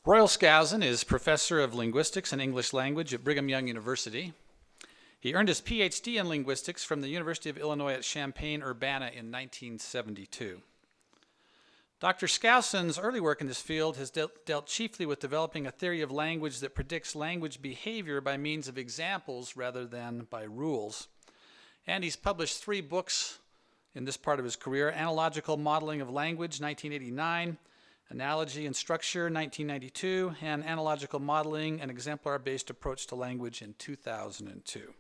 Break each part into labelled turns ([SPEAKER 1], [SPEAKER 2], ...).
[SPEAKER 1] Royal Skousen is professor of linguistics and English language at Brigham Young University. He earned his PhD in linguistics from the University of Illinois at Champaign-Urbana in 1972. Dr. Skousen's early work in this field has dealt chiefly with developing a theory of language that predicts language behavior by means of examples rather than by rules. And he's published 3 books in this part of his career: Analogical Modeling of Language, 1989, Analogy and Structure, 1992, and Analogical Modeling, an Exemplar-Based Approach to Language in 2002.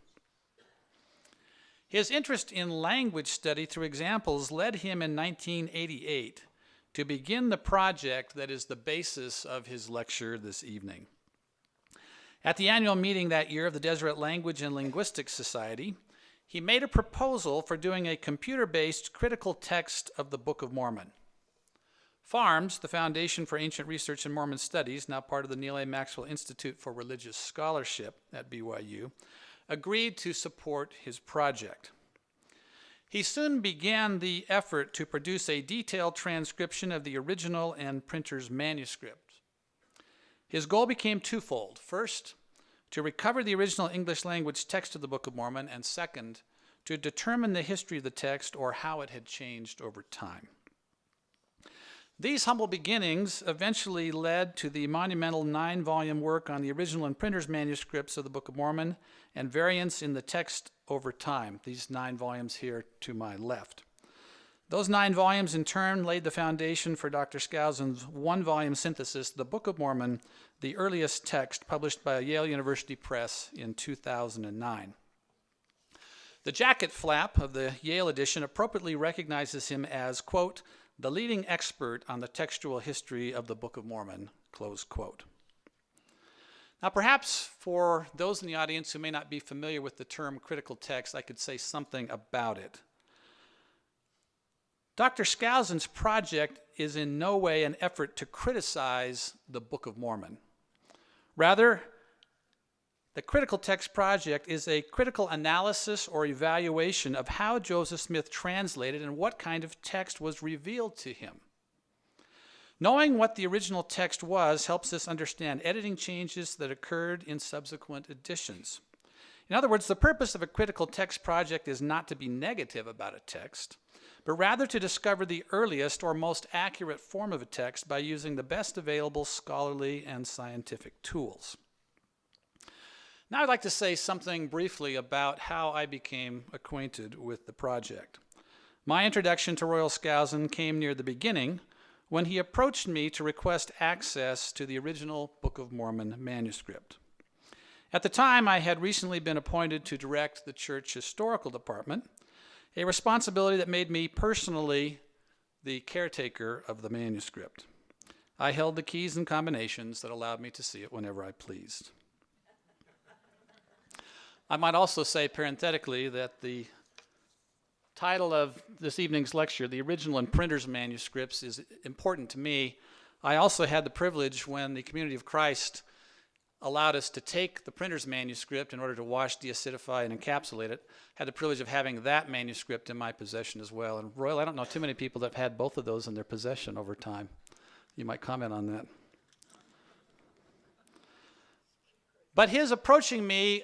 [SPEAKER 1] His interest in language study through examples led him in 1988 to begin the project that is the basis of his lecture this evening. At the annual meeting that year of the Deseret Language and Linguistics Society, he made a proposal for doing a computer-based critical text of the Book of Mormon. FARMS, the Foundation for Ancient Research in Mormon Studies, now part of the Neal A. Maxwell Institute for Religious Scholarship at BYU, agreed to support his project. He soon began the effort to produce a detailed transcription of the original and Printers Manuscripts. His goal became twofold. First, to recover the original English language text of the Book of Mormon, and second, to determine the history of the text or how it had changed over time. These humble beginnings eventually led to the monumental 9-volume work on the original and Printers Manuscripts of the Book of Mormon and variants in the text over time, these 9 volumes here to my left. Those 9 volumes in turn laid the foundation for Dr. Skousen's 1-volume synthesis, The Book of Mormon, the earliest text, published by Yale University Press in 2009. The jacket flap of the Yale edition appropriately recognizes him as, quote, the leading expert on the textual history of the Book of Mormon, close quote. Now, perhaps for those in the audience who may not be familiar with the term critical text, I could say something about it. Dr. Skousen's project is in no way an effort to criticize the Book of Mormon. Rather, the Critical Text Project is a critical analysis or evaluation of how Joseph Smith translated and what kind of text was revealed to him. Knowing what the original text was helps us understand editing changes that occurred in subsequent editions. In other words, the purpose of a Critical Text Project is not to be negative about a text, but rather to discover the earliest or most accurate form of a text by using the best available scholarly and scientific tools. Now I'd like to say something briefly about how I became acquainted with the project. My introduction to Royal Skousen came near the beginning when he approached me to request access to the original Book of Mormon manuscript. At the time, I had recently been appointed to direct the church historical department, a responsibility that made me personally the caretaker of the manuscript. I held the keys and combinations that allowed me to see it whenever I pleased. I might also say parenthetically that the title of this evening's lecture, The Original and Printers Manuscripts, is important to me. I also had the privilege, when the Community of Christ allowed us to take the Printers Manuscript in order to wash, deacidify, and encapsulate it, had the privilege of having that manuscript in my possession as well. And Royal, I don't know too many people that have had both of those in their possession over time. You might comment on that. But his approaching me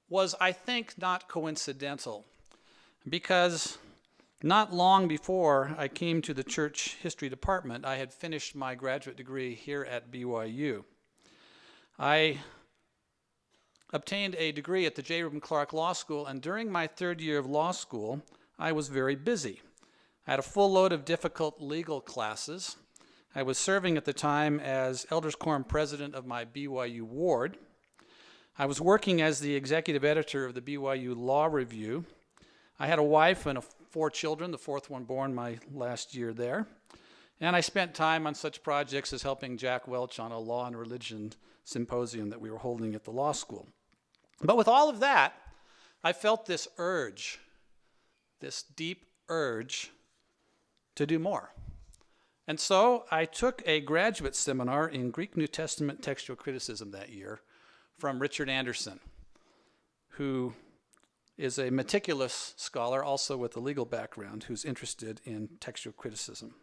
[SPEAKER 1] was, I think, not coincidental, because not long before I came to the church history department, I had finished my graduate degree here at BYU. I obtained a degree at the J. Reuben Clark Law School, and during my 3rd year of law school, I was very busy. I had a full load of difficult legal classes. I was serving at the time as Elders Quorum president of my BYU ward. I was working as the executive editor of the BYU Law Review. I had a wife and 4 children, the 4th one born my last year there. And I spent time on such projects as helping Jack Welch on a law and religion symposium that we were holding at the law school. But with all of that, I felt this urge, this deep urge to do more. And so I took a graduate seminar in Greek New Testament textual criticism that year from Richard Anderson, who is a meticulous scholar, also with a legal background, who's interested in textual criticism.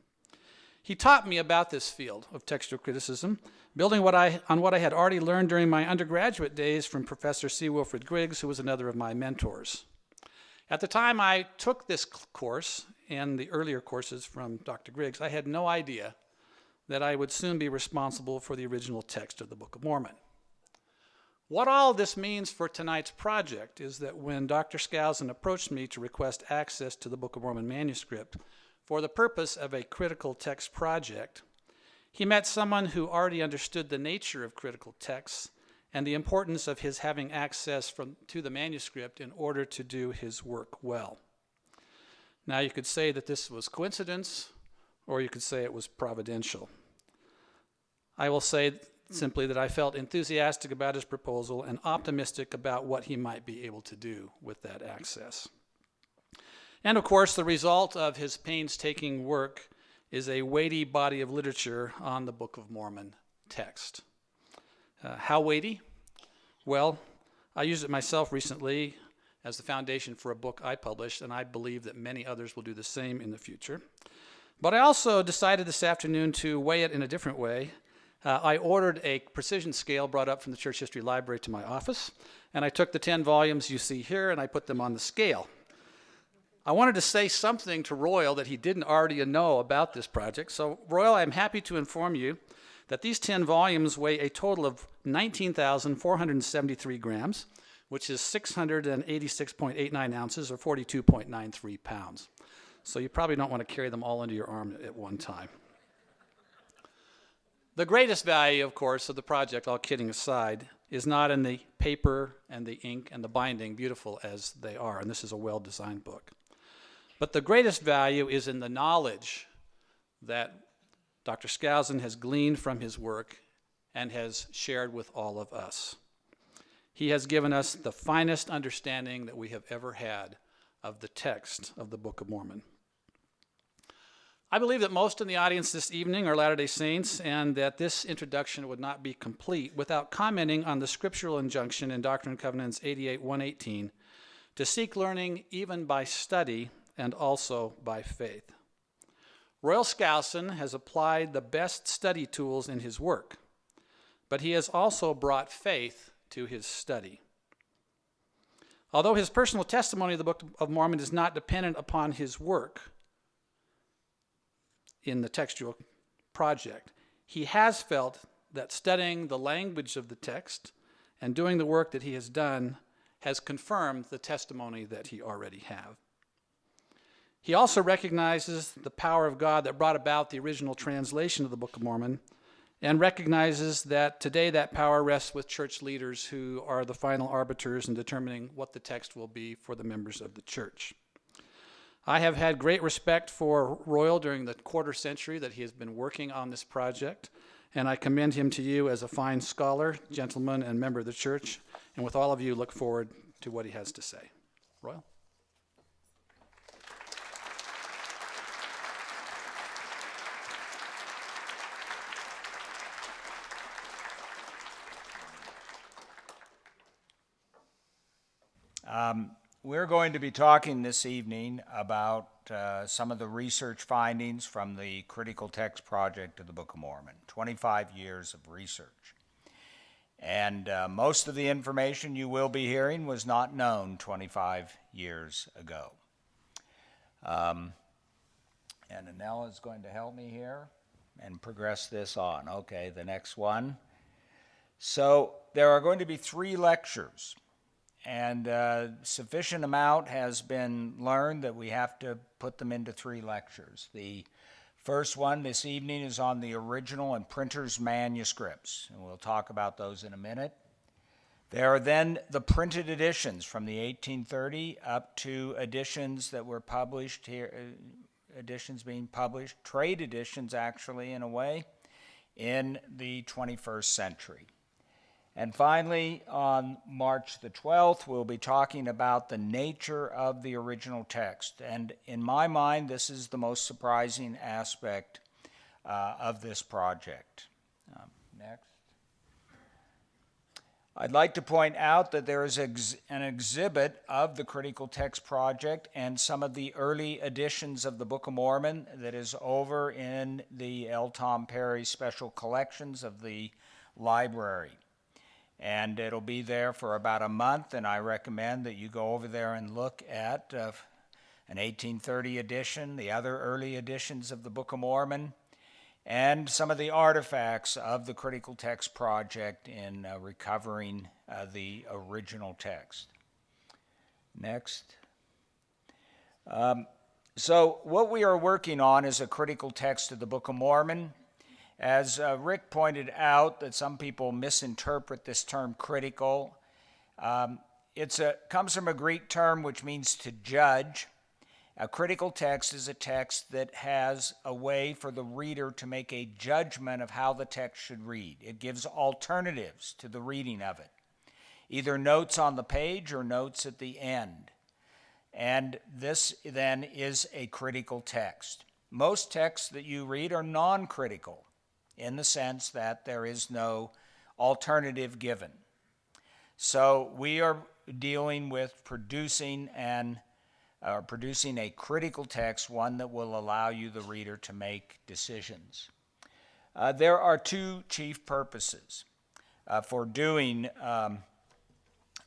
[SPEAKER 1] He taught me about this field of textual criticism, building on what I had already learned during my undergraduate days from Professor C. Wilfred Griggs, who was another of my mentors. At the time I took this course and the earlier courses from Dr. Griggs, I had no idea that I would soon be responsible for the original text of the Book of Mormon. What all this means for tonight's project is that when Dr. Skousen approached me to request access to the Book of Mormon manuscript for the purpose of a critical text project, he met someone who already understood the nature of critical texts and the importance of his having access to the manuscript in order to do his work well. Now, you could say that this was coincidence, or you could say it was providential. I will say simply that I felt enthusiastic about his proposal and optimistic about what he might be able to do with that access. And of course, the result of his painstaking work is a weighty body of literature on the Book of Mormon text. How weighty? Well, I used it myself recently as the foundation for a book I published, and I believe that many others will do the same in the future. But I also decided this afternoon to weigh it in a different way. I ordered a precision scale brought up from the Church History Library to my office, and I took the 10 volumes you see here and I put them on the scale. I wanted to say something to Royal that he didn't already know about this project. So, Royal, I'm happy to inform you that these 10 volumes weigh a total of 19,473 grams, which is 686.89 ounces or 42.93 pounds. So you probably don't want to carry them all under your arm at one time. The greatest value, of course, of the project, all kidding aside, is not in the paper and the ink and the binding, beautiful as they are, and this is a well-designed book. But the greatest value is in the knowledge that Dr. Skousen has gleaned from his work and has shared with all of us. He has given us the finest understanding that we have ever had of the text of the Book of Mormon. I believe that most in the audience this evening are Latter-day Saints, and that this introduction would not be complete without commenting on the scriptural injunction in Doctrine and Covenants 88:118 to seek learning even by study and also by faith. Royal Skousen has applied the best study tools in his work, but he has also brought faith to his study. Although his personal testimony of the Book of Mormon is not dependent upon his work in the textual project, he has felt that studying the language of the text and doing the work that he has done has confirmed the testimony that he already have. He also recognizes the power of God that brought about the original translation of the Book of Mormon, and recognizes that today that power rests with church leaders who are the final arbiters in determining what the text will be for the members of the church. I have had great respect for Royal during the quarter century that he has been working on this project, and I commend him to you as a fine scholar, gentleman, and member of the church, and with all of you, look forward to what he has to say. Royal?
[SPEAKER 2] We're going to be talking this evening about some of the research findings from the Critical Text Project of the Book of Mormon, 25 years of research. And most of the information you will be hearing was not known 25 years ago. And Anela is going to help me here and progress this on. Okay, the next one. So there are going to be 3 lectures. And sufficient amount has been learned that we have to put them into 3 lectures. The first one this evening is on the original and Printers Manuscripts, and we'll talk about those in a minute. There are then the printed editions from the 1830 up to editions that were published here, editions being published, trade editions actually in a way, in the 21st century. And finally, on March the 12th, we'll be talking about the nature of the original text. And in my mind, this is the most surprising aspect of this project. Next. I'd like to point out that there is an exhibit of the Critical Text Project and some of the early editions of the Book of Mormon that is over in the L. Tom Perry Special Collections of the library. And it'll be there for about a month, and I recommend that you go over there and look at an 1830 edition, the other early editions of the Book of Mormon, and some of the artifacts of the Critical Text Project in recovering the original text. Next. So what we are working on is a critical text of the Book of Mormon. As Rick pointed out, that some people misinterpret this term critical. It comes from a Greek term which means to judge. A critical text is a text that has a way for the reader to make a judgment of how the text should read. It gives alternatives to the reading of it, either notes on the page or notes at the end. And this then is a critical text. Most texts that you read are non-critical in the sense that there is no alternative given. So we are dealing with producing a critical text, one that will allow you, the reader, to make decisions. There are two chief purposes for doing,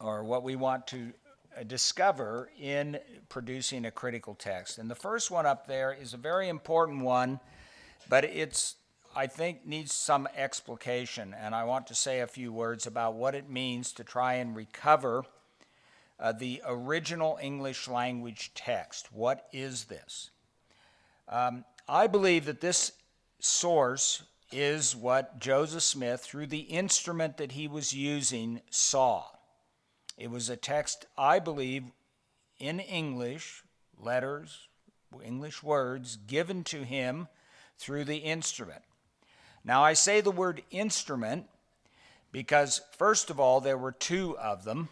[SPEAKER 2] or what we want to discover in producing a critical text. And the first one up there is a very important one, but I think needs some explication, and I want to say a few words about what it means to try and recover the original English language text. What is this? I believe that this source is what Joseph Smith, through the instrument that he was using, saw. It was a text, I believe, in English, letters, English words, given to him through the instrument. Now, I say the word instrument because, first of all, there were two of them.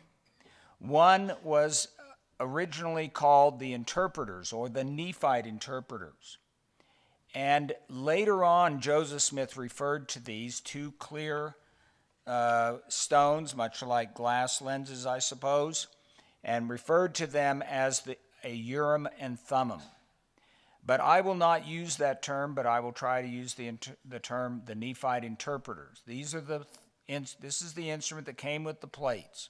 [SPEAKER 2] One was originally called the interpreters, or the Nephite interpreters. And later on, Joseph Smith referred to these two clear stones, much like glass lenses, I suppose, and referred to them as a Urim and Thummim. But I will not use that term, but I will try to use the term the Nephite interpreters. This is the instrument that came with the plates.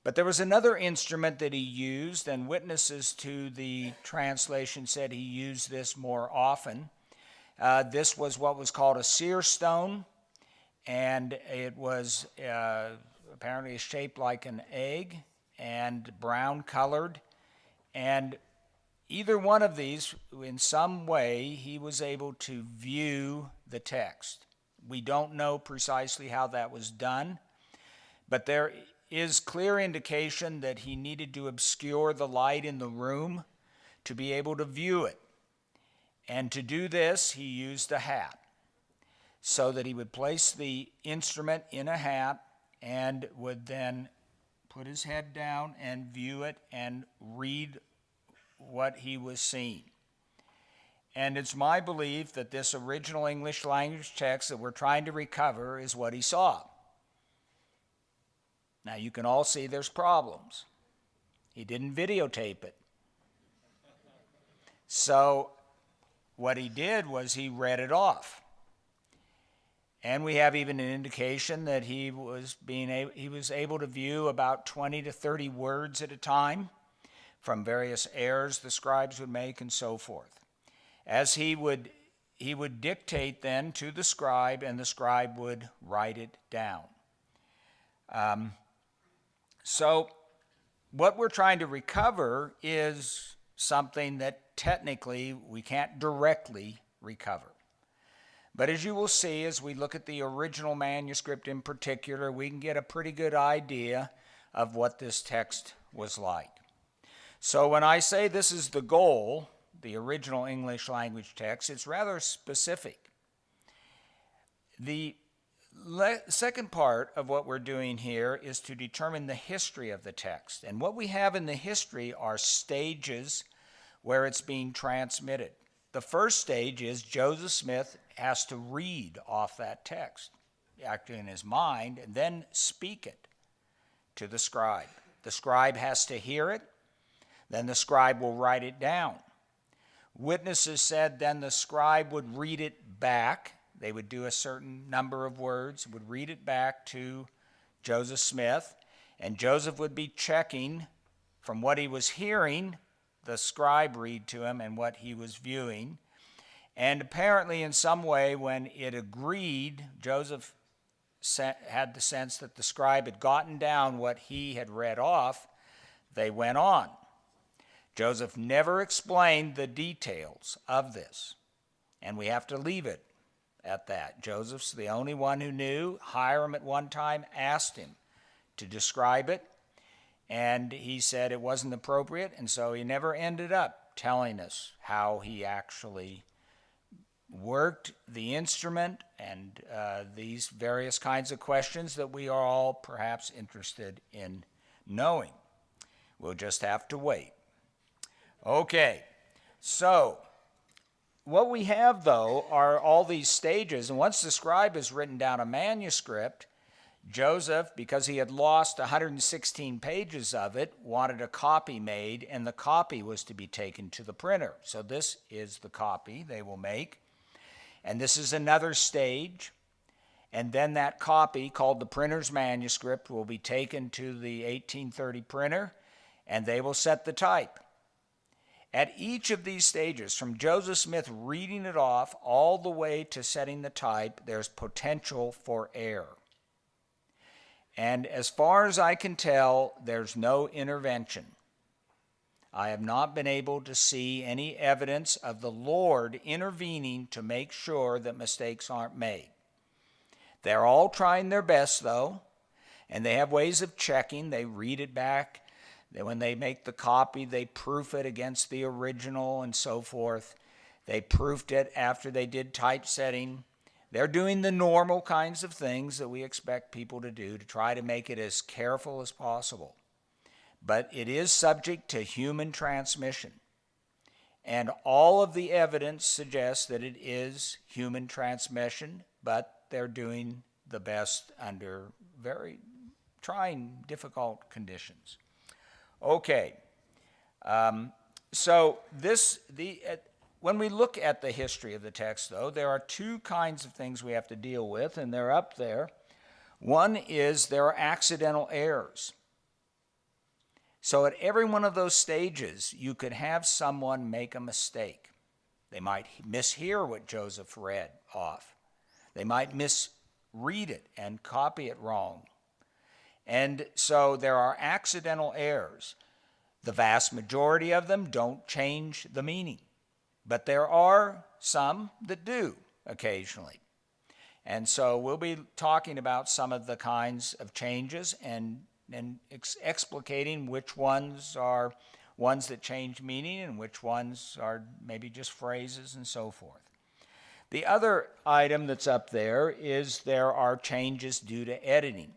[SPEAKER 2] But there was another instrument that he used, and witnesses to the translation said he used this more often. This was what was called a seer stone, and it was apparently shaped like an egg and brown colored. And either one of these, in some way, he was able to view the text. We don't know precisely how that was done, but there is clear indication that he needed to obscure the light in the room to be able to view it. And to do this, he used a hat, so that he would place the instrument in a hat and would then put his head down and view it and read what he was seeing. And it's my belief that this original English language text that we're trying to recover is what he saw. Now, you can all see there's problems. He didn't videotape it. So what he did was he read it off. And we have even an indication that he was able to view about 20 to 30 words at a time from various errors the scribes would make and so forth. As he would dictate then to the scribe, and the scribe would write it down. So what we're trying to recover is something that technically we can't directly recover. But as you will see, as we look at the original manuscript in particular, we can get a pretty good idea of what this text was like. So when I say this is the goal, the original English language text, it's rather specific. The second part of what we're doing here is to determine the history of the text. And what we have in the history are stages where it's being transmitted. The first stage is Joseph Smith has to read off that text. actually in his mind, and then speak it to the scribe. The scribe has to hear it, then the scribe will write it down. Witnesses said then the scribe would read it back. They would do a certain number of words, would read it back to Joseph Smith, and Joseph would be checking from what he was hearing the scribe read to him and what he was viewing. And apparently in some way when it agreed, Joseph had the sense that the scribe had gotten down what he had read off, they went on. Joseph never explained the details of this, and we have to leave it at that. Joseph's the only one who knew. Hiram at one time asked him to describe it, and he said it wasn't appropriate, and so he never ended up telling us how he actually worked the instrument and these various kinds of questions that we are all perhaps interested in knowing. We'll just have to wait. Okay, so what we have, though, are all these stages, and once the scribe has written down a manuscript, Joseph, because he had lost 116 pages of it, wanted a copy made, and the copy was to be taken to the printer. So this is the copy they will make, and this is another stage, and then that copy, called the Printers Manuscript, will be taken to the 1830 printer, and they will set the type. At each of these stages, from Joseph Smith reading it off all the way to setting the type, there's potential for error. And as far as I can tell, there's no intervention. I have not been able to see any evidence of the Lord intervening to make sure that mistakes aren't made. They're all trying their best, though, and they have ways of checking. They read it back. When they make the copy, they proof it against the original and so forth. They proofed it after they did typesetting. They're doing the normal kinds of things that we expect people to do to try to make it as careful as possible. But it is subject to human transmission. And all of the evidence suggests that it is human transmission, but they're doing the best under very trying, difficult conditions. Okay, when we look at the history of the text, though, there are two kinds of things we have to deal with, and they're up there. One is there are accidental errors. So at every one of those stages, you could have someone make a mistake. They might mishear what Joseph read off. They might misread it and copy it wrong. And so there are accidental errors. The vast majority of them don't change the meaning, but there are some that do occasionally. And so we'll be talking about some of the kinds of changes and explicating which ones are ones that change meaning and which ones are maybe just phrases and so forth. The other item that's up there is there are changes due to editing.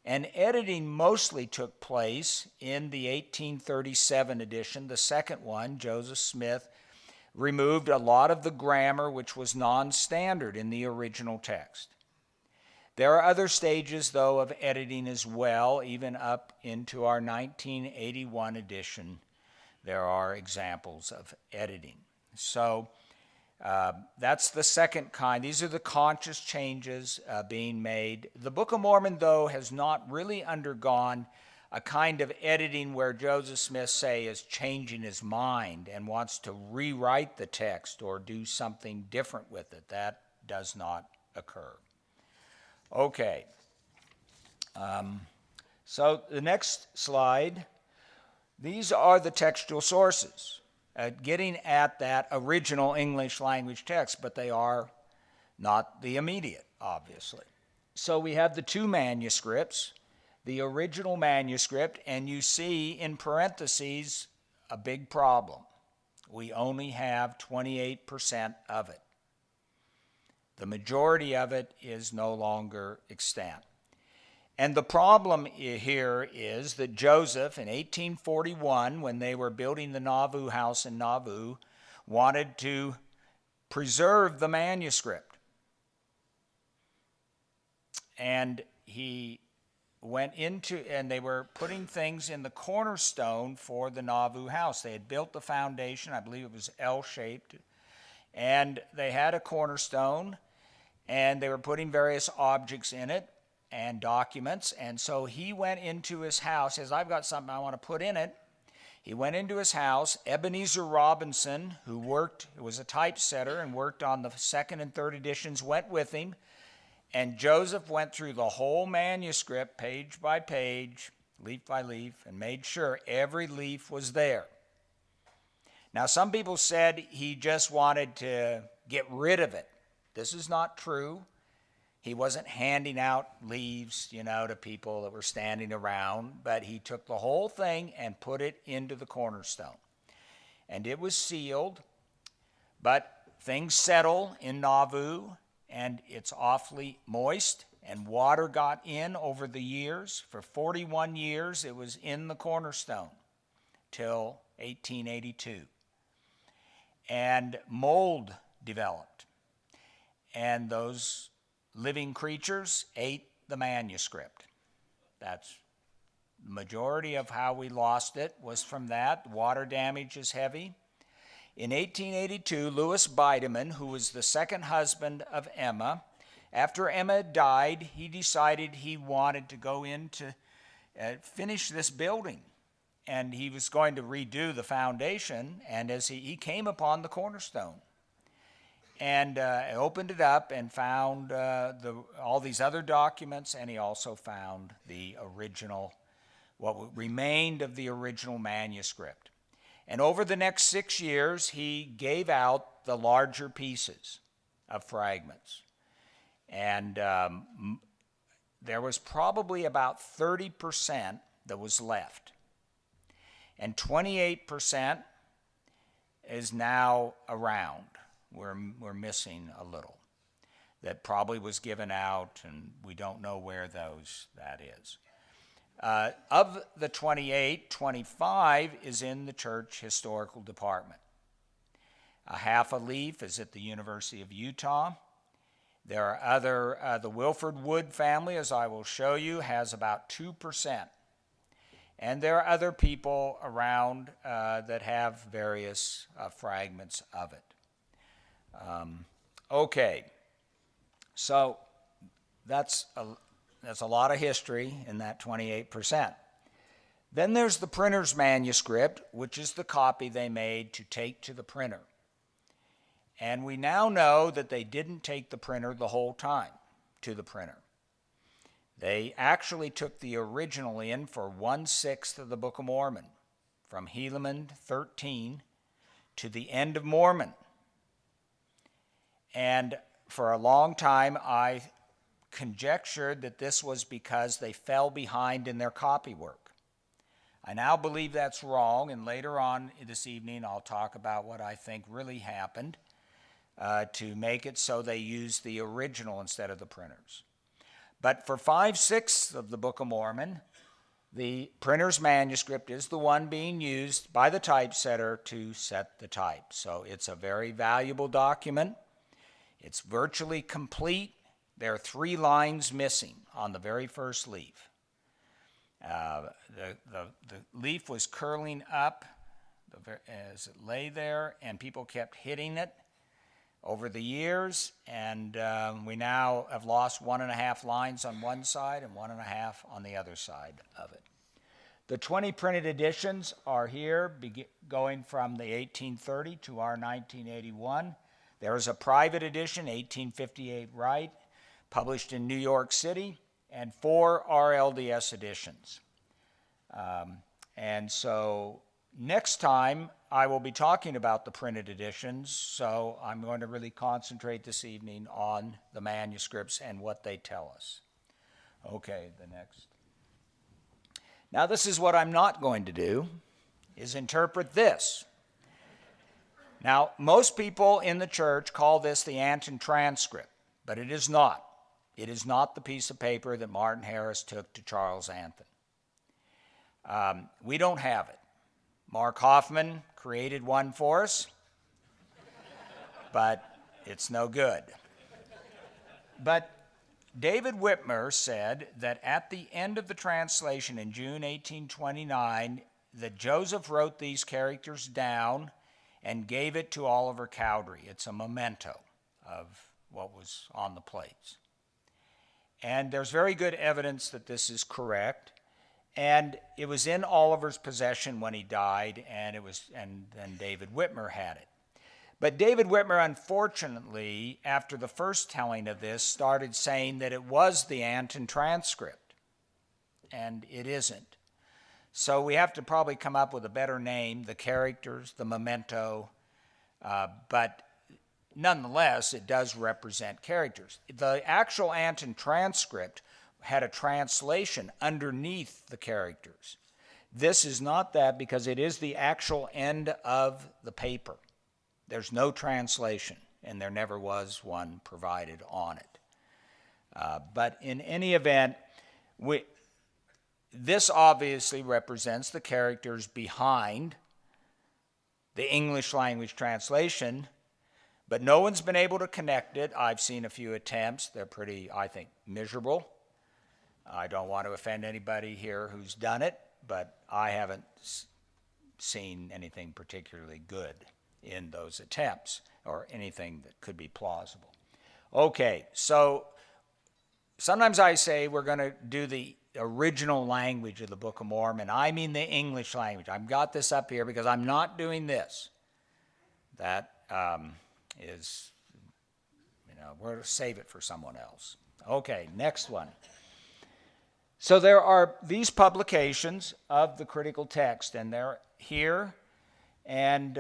[SPEAKER 2] And editing mostly took place in the 1837 edition, the second one. Joseph Smith removed a lot of the grammar which was non-standard in the original text. There are other stages, though, of editing as well, even up into our 1981 edition. There are examples of editing. So that's the second kind. These are the conscious changes being made. The Book of Mormon, though, has not really undergone a kind of editing where Joseph Smith, say, is changing his mind and wants to rewrite the text or do something different with it. That does not occur. Okay. So the next slide, these are the textual sources. Getting at that original English language text, but they are not the immediate, obviously. So we have the two manuscripts, the original manuscript, and you see in parentheses a big problem. We only have 28% of it. The majority of it is no longer extant. And the problem here is that Joseph, in 1841, when they were building the Nauvoo house in Nauvoo, wanted to preserve the manuscript. and he went into, and they were putting things in the cornerstone for the Nauvoo house. They had built the foundation, I believe it was L-shaped, and they had a cornerstone, and they were putting various objects in it and documents. And so he went into his house, says, I've got something I want to put in it. He went into his house. Ebenezer Robinson, who was a typesetter and worked on the second and third editions, went with him. And Joseph went through the whole manuscript, page by page, leaf by leaf, and made sure every leaf was there. Now, some people said he just wanted to get rid of it. This is not true. He wasn't handing out leaves, to people that were standing around, but he took the whole thing and put it into the cornerstone. And it was sealed, but things settle in Nauvoo, and it's awfully moist, and water got in over the years. For 41 years, it was in the cornerstone till 1882. And mold developed, and those living creatures ate the manuscript. That's the majority of how we lost it was from that. Water damage is heavy. In 1882, Louis Bideman, who was the second husband of Emma, after Emma died, he decided he wanted to go in to finish this building. And he was going to redo the foundation, and as he came upon the cornerstone. And opened it up and found all these other documents, and he also found the original, what remained of the original manuscript. And over the next 6 years, he gave out the larger pieces of fragments. And there was probably about 30% that was left. And 28% is now around. We're missing a little that probably was given out, and we don't know where that is. Of the 28, 25 is in the church historical department. A half a leaf is at the University of Utah. There are other, the Wilford Wood family, as I will show you, has about 2%. And there are other people around that have various fragments of it. Okay, so that's a lot of history in that 28%. Then there's the printer's manuscript, which is the copy they made to take to the printer. And we now know that they didn't take the printer the whole time to the printer. They actually took the original in for 1/6 of the Book of Mormon, from Helaman 13 to the end of Mormon. And for a long time, I conjectured that this was because they fell behind in their copy work. I now believe that's wrong, and later on this evening I'll talk about what I think really happened to make it so they used the original instead of the printers. But for 5/6 of the Book of Mormon, the printer's manuscript is the one being used by the typesetter to set the type. So it's a very valuable document. It's virtually complete. There are 3 lines missing on the very first leaf. The leaf was curling up as it lay there, and people kept hitting it over the years, and we now have lost 1.5 lines on one side and 1.5 on the other side of it. The 20 printed editions are here, going from the 1830 to our 1981. There is a private edition, 1858 right, published in New York City, and 4 RLDS editions. And so next time I will be talking about the printed editions, so I'm going to really concentrate this evening on the manuscripts and what they tell us. Okay, the next. Now this is what I'm not going to do, is interpret this. Now, most people in the church call this the Anton transcript, but it is not. It is not the piece of paper that Martin Harris took to Charles Anton. We don't have it. Mark Hoffman created one for us, but it's no good. But David Whitmer said that at the end of the translation in June 1829, that Joseph wrote these characters down and gave it to Oliver Cowdery. It's a memento of what was on the plates. And there's very good evidence that this is correct. And it was in Oliver's possession when he died, and then David Whitmer had it. But David Whitmer, unfortunately, after the first telling of this, started saying that it was the Anton transcript, and it isn't. So we have to probably come up with a better name, the characters, the memento, but nonetheless, it does represent characters. The actual Anton transcript had a translation underneath the characters. This is not that because it is the actual end of the paper. There's no translation, and there never was one provided on it. But in any event, this obviously represents the characters behind the English language translation, but no one's been able to connect it. I've seen a few attempts. They're pretty, I think, miserable. I don't want to offend anybody here who's done it, but I haven't seen anything particularly good in those attempts or anything that could be plausible. Okay, so sometimes I say we're going to do the original language of the Book of Mormon. I mean the English language. I've got this up here because I'm not doing this. That is, we're going to save it for someone else. Okay, next one. So there are these publications of the critical text, and they're here, and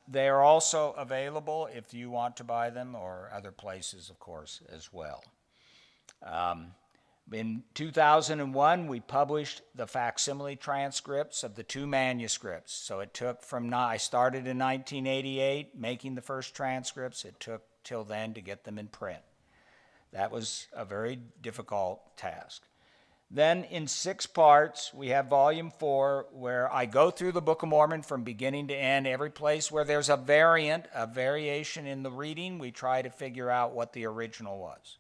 [SPEAKER 2] they are also available if you want to buy them, or other places, of course, as well. In 2001, we published the facsimile transcripts of the 2 manuscripts. So it took I started in 1988 making the first transcripts. It took till then to get them in print. That was a very difficult task. Then in 6 parts, we have volume 4, where I go through the Book of Mormon from beginning to end. Every place where there's a variation in the reading, we try to figure out what the original was.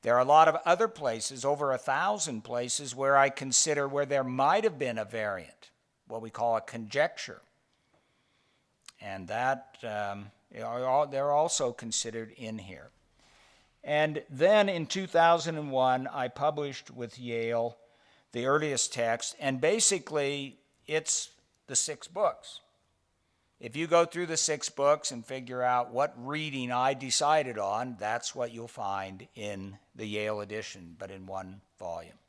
[SPEAKER 2] There are a lot of other places, over 1,000 places, where I consider where there might have been a variant, what we call a conjecture. And that they're also considered in here. And then in 2001, I published with Yale the earliest text, and basically it's the 6 books. If you go through the 6 books and figure out what reading I decided on, that's what you'll find in the Yale edition, but in 1 volume.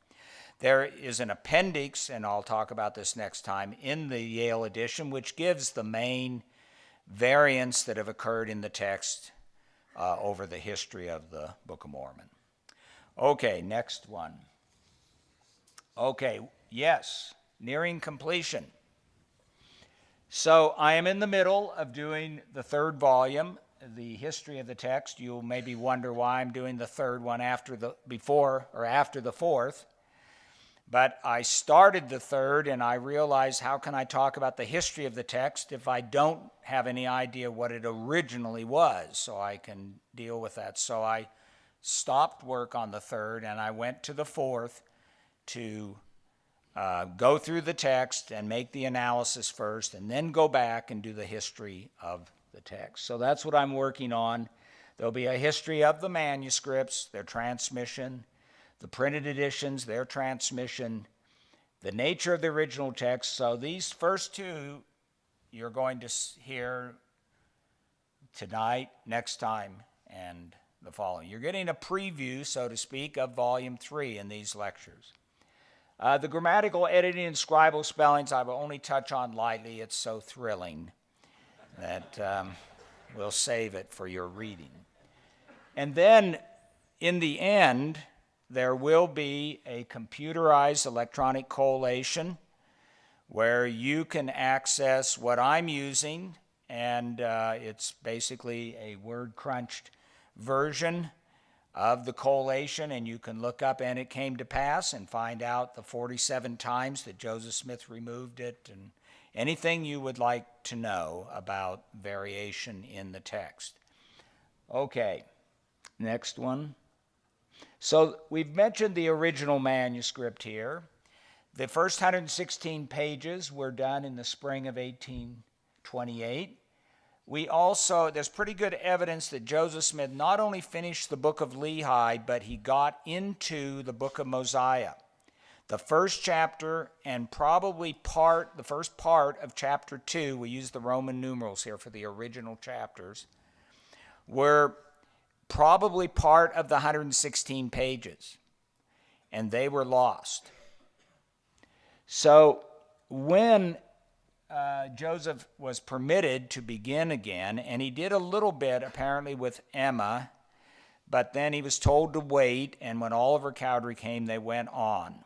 [SPEAKER 2] There is an appendix, and I'll talk about this next time, in the Yale edition, which gives the main variants that have occurred in the text over the history of the Book of Mormon. Okay, next one. Okay, yes, nearing completion. So I am in the middle of doing the 3rd volume, the history of the text. You'll maybe wonder why I'm doing the 3rd one after the 4th. But I started the 3rd, and I realized, how can I talk about the history of the text if I don't have any idea what it originally was? So I can deal with that. So I stopped work on the 3rd, and I went to the 4th to go through the text and make the analysis first, and then go back and do the history of the text. So that's what I'm working on. There'll be a history of the manuscripts, their transmission, the printed editions, their transmission, the nature of the original text. So these first 2 you're going to hear tonight, next time, and the following. You're getting a preview, so to speak, of Volume 3 in these lectures. The grammatical editing and scribal spellings I will only touch on lightly. It's so thrilling that we'll save it for your reading. And then, in the end, there will be a computerized electronic collation where you can access what I'm using, and it's basically a word-crunched version of the collation, and you can look up "and it came to pass" and find out the 47 times that Joseph Smith removed it, and anything you would like to know about variation in the text. Okay, next one. So we've mentioned the original manuscript here. The first 116 pages were done in the spring of 1828. There's pretty good evidence that Joseph Smith not only finished the Book of Lehi, but he got into the Book of Mosiah. The first chapter and probably the first part of chapter 2, we use the Roman numerals here for the original chapters, were probably part of the 116 pages, and they were lost. So when Joseph was permitted to begin again, and he did a little bit apparently with Emma, but then he was told to wait, and when Oliver Cowdery came, they went on.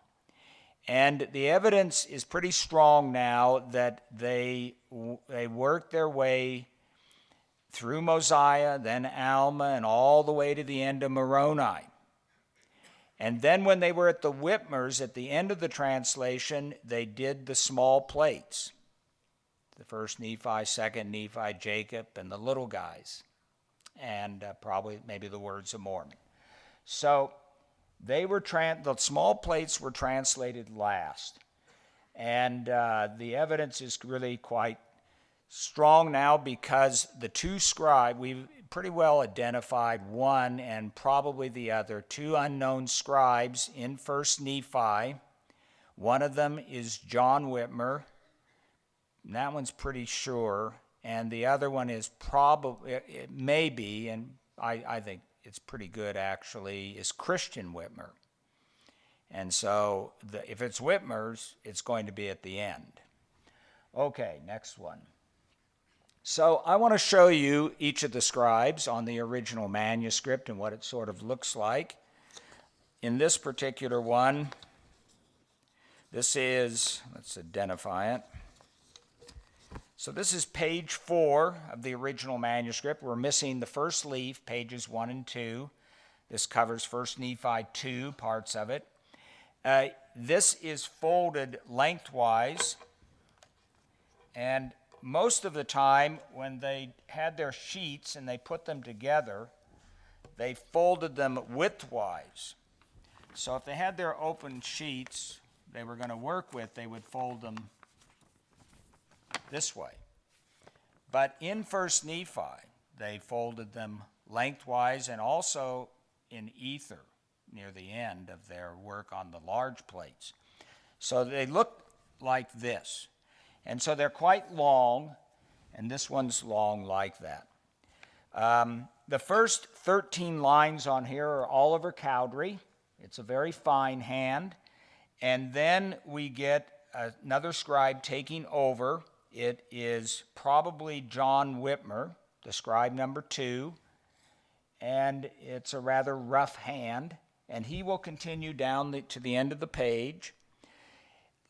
[SPEAKER 2] And the evidence is pretty strong now that they worked their way through Mosiah, then Alma, and all the way to the end of Moroni. And then when they were at the Whitmers, at the end of the translation, they did the small plates. The first Nephi, second Nephi, Jacob, and the little guys. And probably maybe the words of Mormon. So the small plates were translated last. And the evidence is really quite strong now because the two scribes, we've pretty well identified one and probably the other, two unknown scribes in First Nephi. One of them is John Whitmer, and that one's pretty sure, and the other one is probably, it may be, and I think it's pretty good actually, is Christian Whitmer. And so if it's Whitmer's, it's going to be at the end. Okay, next one. So I want to show you each of the scribes on the original manuscript and what it sort of looks like. In this particular one, this is, let's identify it. So this is page 4 of the original manuscript. We're missing the first leaf, pages 1 and 2. This covers First Nephi 2, parts of it. This is folded lengthwise, and most of the time when they had their sheets and they put them together, they folded them widthwise. So if they had their open sheets they were going to work with, they would fold them this way. But in First Nephi, they folded them lengthwise and also in ether near the end of their work on the large plates. So they look like this. And so they're quite long, and this one's long like that. The first 13 lines on here are Oliver Cowdery. It's a very fine hand. And then we get another scribe taking over. It is probably John Whitmer, the scribe number 2. And it's a rather rough hand. And he will continue down to the end of the page.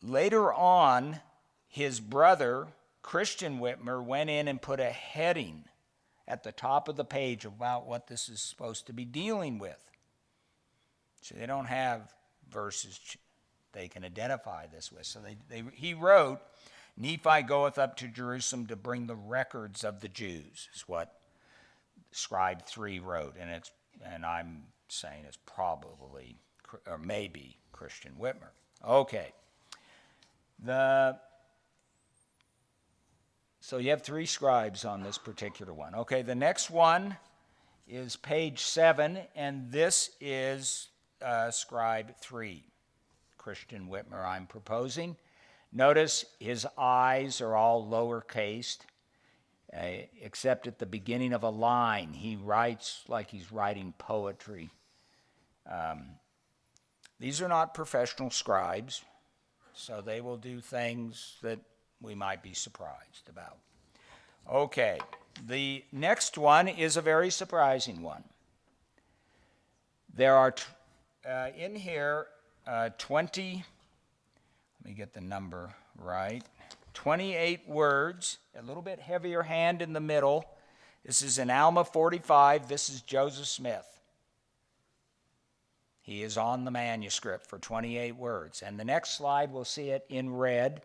[SPEAKER 2] Later on, his brother, Christian Whitmer, went in and put a heading at the top of the page about what this is supposed to be dealing with. So they don't have verses they can identify this with. So he wrote, Nephi goeth up to Jerusalem to bring the records of the Jews, is what Scribe 3 wrote. And I'm saying it's probably, or maybe, Christian Whitmer. Okay. So you have 3 scribes on this particular one. Okay, the next one is page 7, and this is Scribe 3, Christian Whitmer, I'm proposing. Notice his eyes are all lowercased, except at the beginning of a line. He writes like he's writing poetry. These are not professional scribes, so they will do things that we might be surprised about. Okay, the next one is a very surprising one. There are in here 20, let me get the number right, 28 words, a little bit heavier hand in the middle. This is in Alma 45. This is Joseph Smith. He is on the manuscript for 28 words. And the next slide, we'll see it in red.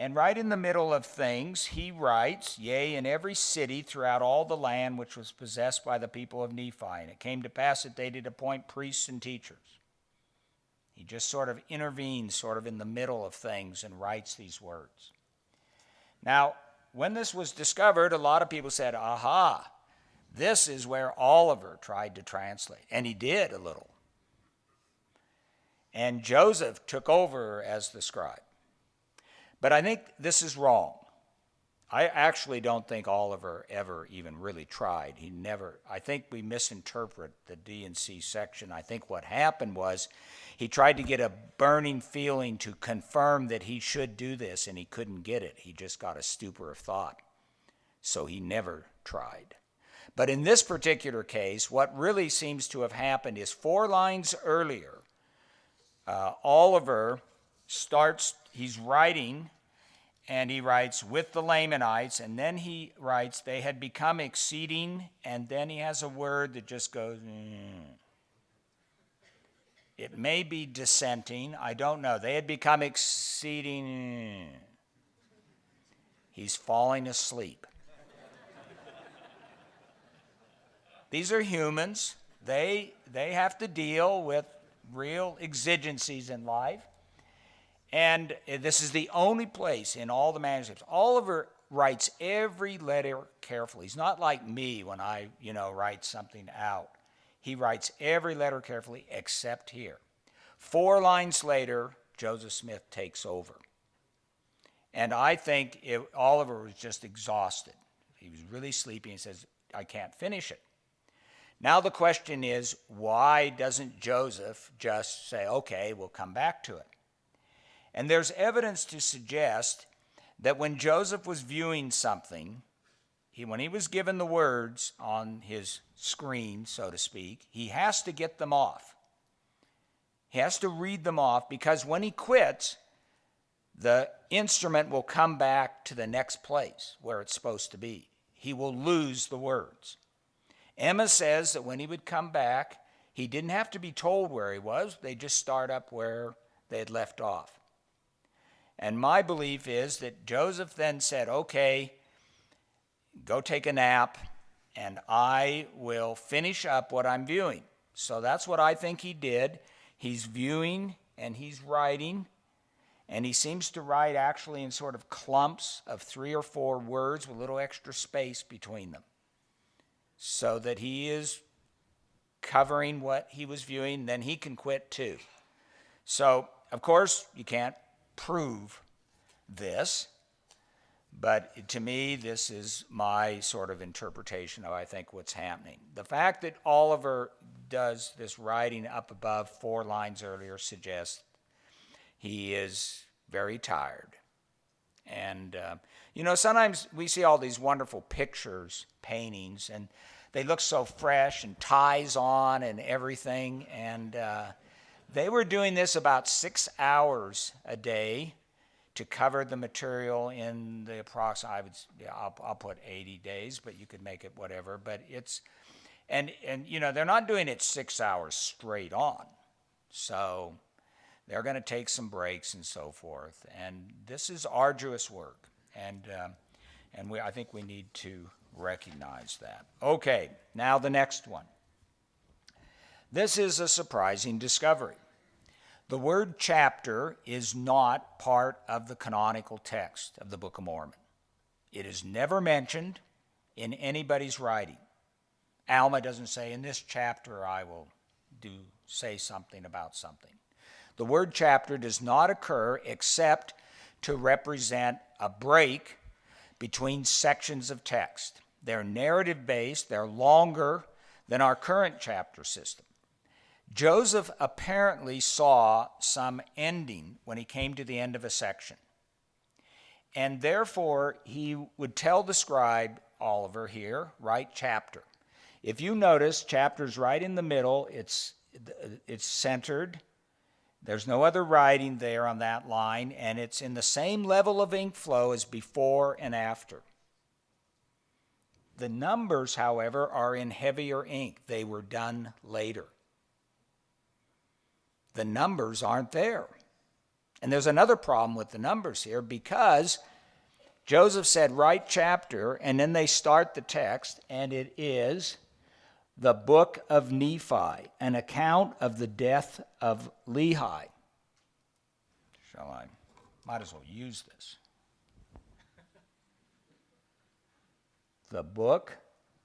[SPEAKER 2] And right in the middle of things, he writes, "Yea, in every city throughout all the land which was possessed by the people of Nephi. And it came to pass that they did appoint priests and teachers." He just sort of intervenes sort of in the middle of things and writes these words. Now, when this was discovered, a lot of people said, aha, this is where Oliver tried to translate. And he did a little. And Joseph took over as the scribe. But I think this is wrong. I actually don't think Oliver ever even really tried. He never, I think we misinterpret the D and C section. I think what happened was he tried to get a burning feeling to confirm that he should do this, and he couldn't get it. He just got a stupor of thought. So he never tried. But in this particular case, what really seems to have happened is 4 lines earlier, Oliver starts, he's writing, and he writes, "with the Lamanites," and then he writes, "they had become exceeding," and then he has a word that just goes, It may be dissenting, I don't know. They had become exceeding. He's falling asleep. These are humans. They have to deal with real exigencies in life. And this is the only place in all the manuscripts. Oliver writes every letter carefully. He's not like me when I, write something out. He writes every letter carefully except here. 4 lines later, Joseph Smith takes over. And I think Oliver was just exhausted. He was really sleepy and says, I can't finish it. Now the question is, why doesn't Joseph just say, okay, we'll come back to it? And there's evidence to suggest that when Joseph was viewing something, when he was given the words on his screen, so to speak, he has to get them off. He has to read them off, because when he quits, the instrument will come back to the next place where it's supposed to be. He will lose the words. Emma says that when he would come back, he didn't have to be told where he was. They just start up where they had left off. And my belief is that Joseph then said, okay, go take a nap, and I will finish up what I'm viewing. So that's what I think he did. He's viewing and he's writing, and he seems to write actually in sort of clumps of 3 or 4 words with a little extra space between them, so that he is covering what he was viewing, then he can quit too. So, of course, you can't prove this, but to me, this is my sort of interpretation of, I think, what's happening. The fact that Oliver does this writing up above 4 lines earlier suggests he is very tired. And, sometimes we see all these wonderful pictures, paintings, and they look so fresh, and ties on and everything. And they were doing this about 6 hours a day to cover the material in the approximate, I'll put 80 days, but you could make it whatever. But it's, and they're not doing it 6 hours straight on. So they're going to take some breaks and so forth. And this is arduous work. And I think we need to recognize that. Okay, now the next one. This is a surprising discovery. The word chapter is not part of the canonical text of the Book of Mormon. It is never mentioned in anybody's writing. Alma doesn't say, in this chapter I will say something about something. The word chapter does not occur except to represent a break between sections of text. They're narrative-based, they're longer than our current chapter system. Joseph apparently saw some ending when he came to the end of a section. And therefore, he would tell the scribe, Oliver here, write chapter. If you notice, chapter's right in the middle, it's centered. There's no other writing there on that line, and it's in the same level of ink flow as before and after. The numbers, however, are in heavier ink. They were done later. The numbers aren't there. And there's another problem with the numbers here, because Joseph said, write chapter, and then they start the text, and it is the Book of Nephi, an account of the death of Lehi. Might as well use this. The Book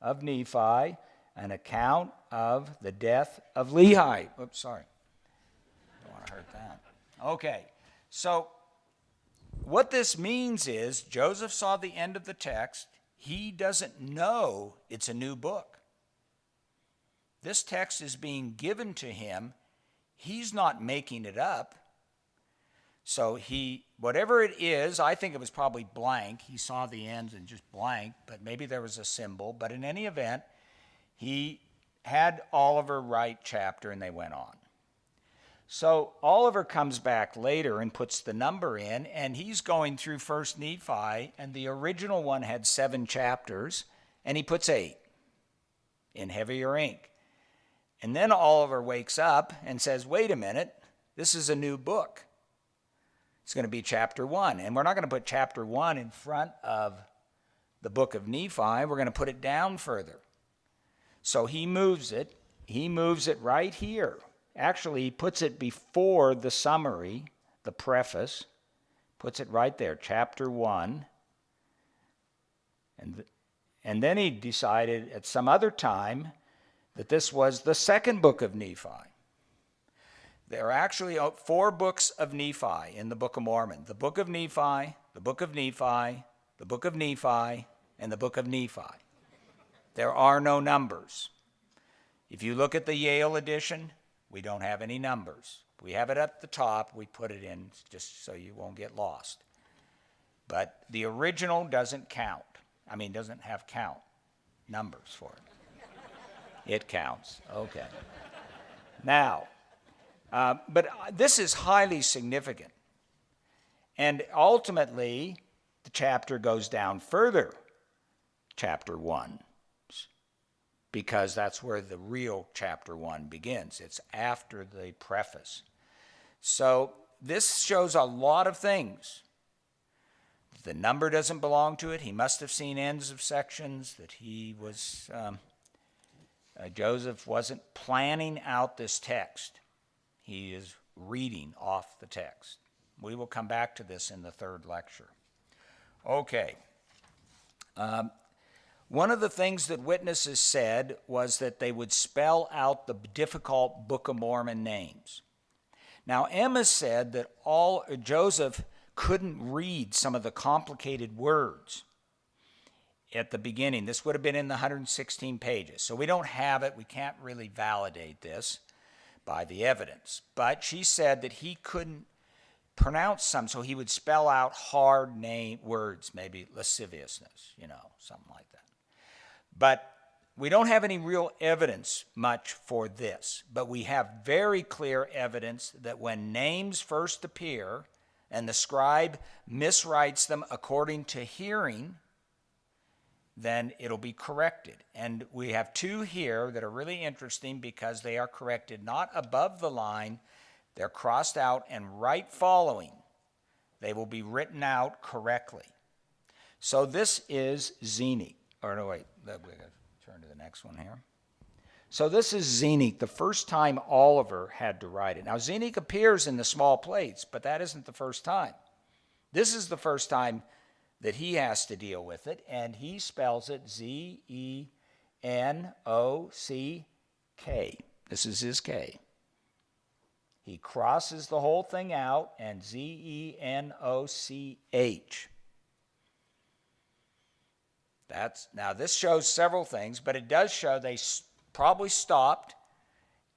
[SPEAKER 2] of Nephi, an account of the death of Lehi. Oops, sorry. Don't want to hurt that. Okay, so what this means is Joseph saw the end of the text. He doesn't know it's a new book. This text is being given to him. He's not making it up. So whatever it is, I think it was probably blank. He saw the ends and just blank, but maybe there was a symbol. But in any event, he had Oliver write chapter, and they went on. So Oliver comes back later and puts the number in, and he's going through First Nephi, and the original one had 7 chapters, and he puts 8 in heavier ink. And then Oliver wakes up and says, wait a minute, this is a new book. It's going to be chapter 1. And we're not going to put chapter 1 in front of the Book of Nephi. We're going to put it down further. So he moves it. He moves it right here. Actually, he puts it before the summary, the preface. Puts it right there, chapter 1. And then he decided at some other time that this was the second book of Nephi. There are actually 4 books of Nephi in the Book of Mormon. The Book of Nephi, the Book of Nephi, the Book of Nephi, and the Book of Nephi. There are no numbers. If you look at the Yale edition, we don't have any numbers. We have it at the top. We put it in just so you won't get lost. But the original doesn't count. Doesn't have count numbers for it. It counts. Okay. Now, but this is highly significant. And ultimately, the chapter goes down further, chapter 1, because that's where the real chapter 1 begins. It's after the preface. So this shows a lot of things. The number doesn't belong to it. He must have seen ends of sections, that he was, Joseph wasn't planning out this text. He is reading off the text. We will come back to this in the 3rd lecture. Okay. One of the things that witnesses said was that they would spell out the difficult Book of Mormon names. Now, Emma said that Joseph couldn't read some of the complicated words at the beginning. This would have been in the 116 pages. So we don't have it. We can't really validate this by the evidence. But she said that he couldn't pronounce some, so he would spell out hard words, maybe lasciviousness, something like that. But we don't have any real evidence much for this. But we have very clear evidence that when names first appear and the scribe miswrites them according to hearing, then it'll be corrected. And we have 2 here that are really interesting because they are corrected not above the line, they're crossed out, and right following, they will be written out correctly. So this is Zenic. Or no, wait, we're going to turn to the next one here. So this is Zenic, the first time Oliver had to write it. Now, Zenic appears in the small plates, but that isn't the first time. This is the first time that he has to deal with it, and he spells it Zenock. This is his K. He crosses the whole thing out, and Zenoch. Now this shows several things, but it does show they probably stopped,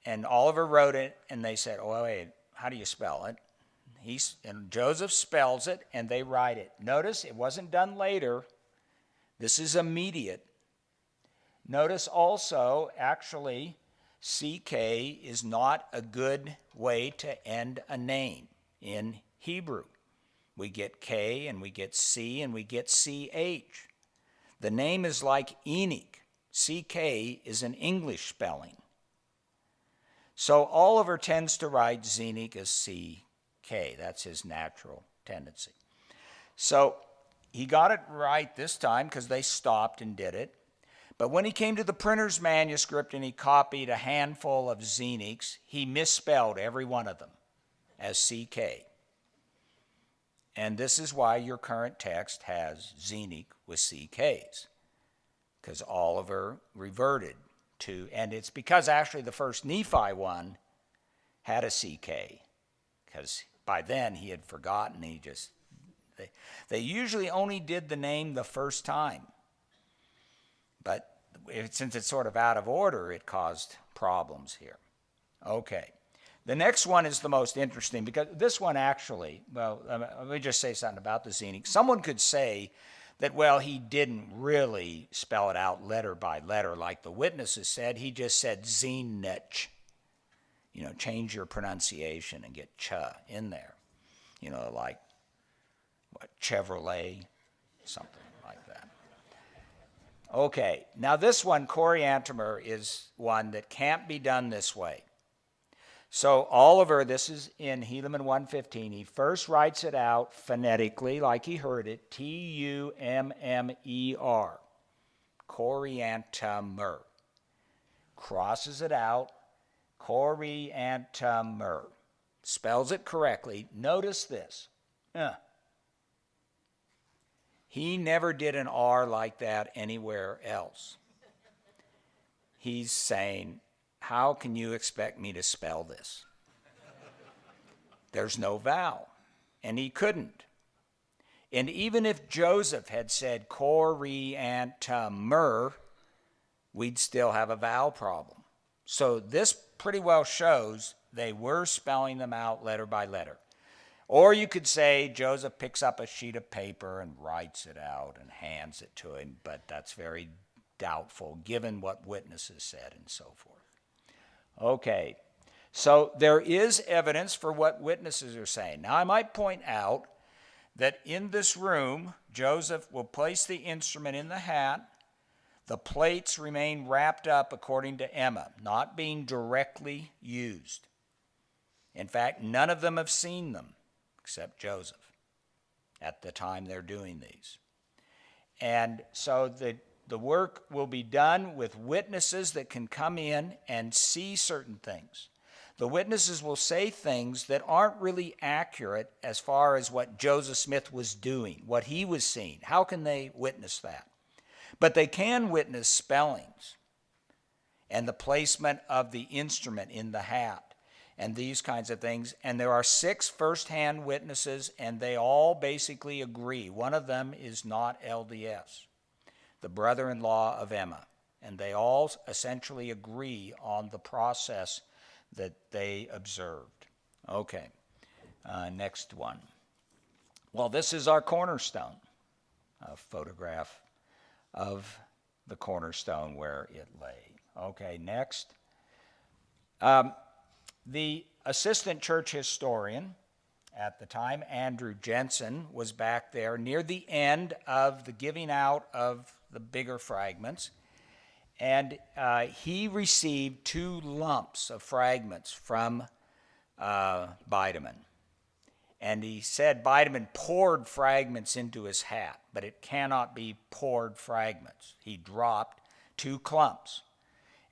[SPEAKER 2] and Oliver wrote it, and they said, oh, wait, how do you spell it? And Joseph spells it, and they write it. Notice it wasn't done later. This is immediate. Notice also, actually, CK is not a good way to end a name in Hebrew. We get K, and we get C, and we get CH. The name is like Enoch. CK is an English spelling. So Oliver tends to write Zenic as CK. CK. That's his natural tendency. So he got it right this time because they stopped and did it. But when he came to the Printers Manuscript and he copied a handful of Xenics, he misspelled every one of them as CK. And this is why your current text has Xenic with CKs, because Oliver reverted to, and it's because actually the first Nephi one had a CK, because by then he had forgotten. They usually only did the name the first time, but since it's sort of out of order, it caused problems here. Okay. The next one is the most interesting, because this one actually, well, let me just say something about the Xenic. Someone could say that, well, he didn't really spell it out letter by letter like the witnesses said. He just said Xenich. Change your pronunciation and get ch in there. Like what, Chevrolet, something like that. Okay, now this one, Coriantumr, is one that can't be done this way. So Oliver, this is in Helaman 115, he first writes it out phonetically like he heard it, T-U-M-M-E-R, Coriantumr. Crosses it out, Coriantumr. Spells it correctly. Notice this. He never did an R like that anywhere else. He's saying, how can you expect me to spell this? There's no vowel. And he couldn't. And even if Joseph had said Coriantumr, we'd still have a vowel problem. So this pretty well shows they were spelling them out letter by letter. Or you could say Joseph picks up a sheet of paper and writes it out and hands it to him, but that's very doubtful given what witnesses said and so forth. Okay, so there is evidence for what witnesses are saying. Now I might point out that in this room, Joseph will place the instrument in the hat. The plates remain wrapped up according to Emma, not being directly used. In fact, none of them have seen them except Joseph at the time they're doing these. And so the work will be done with witnesses that can come in and see certain things. The witnesses will say things that aren't really accurate as far as what Joseph Smith was doing, what he was seeing. How can they witness that? But they can witness spellings and the placement of the instrument in the hat and these kinds of things. And there are 6 first-hand witnesses, and they all basically agree. One of them is not LDS, the brother-in-law of Emma. And they all essentially agree on the process that they observed. Okay, next one. Well, this is our cornerstone, a photograph of the cornerstone where it lay. Okay, next. The assistant church historian at the time, Andrew Jensen, was back there near the end of the giving out of the bigger fragments, and he received 2 lumps of fragments from Bideman. And he said Bideman poured fragments into his hat, but it cannot be poured fragments. He dropped 2 clumps.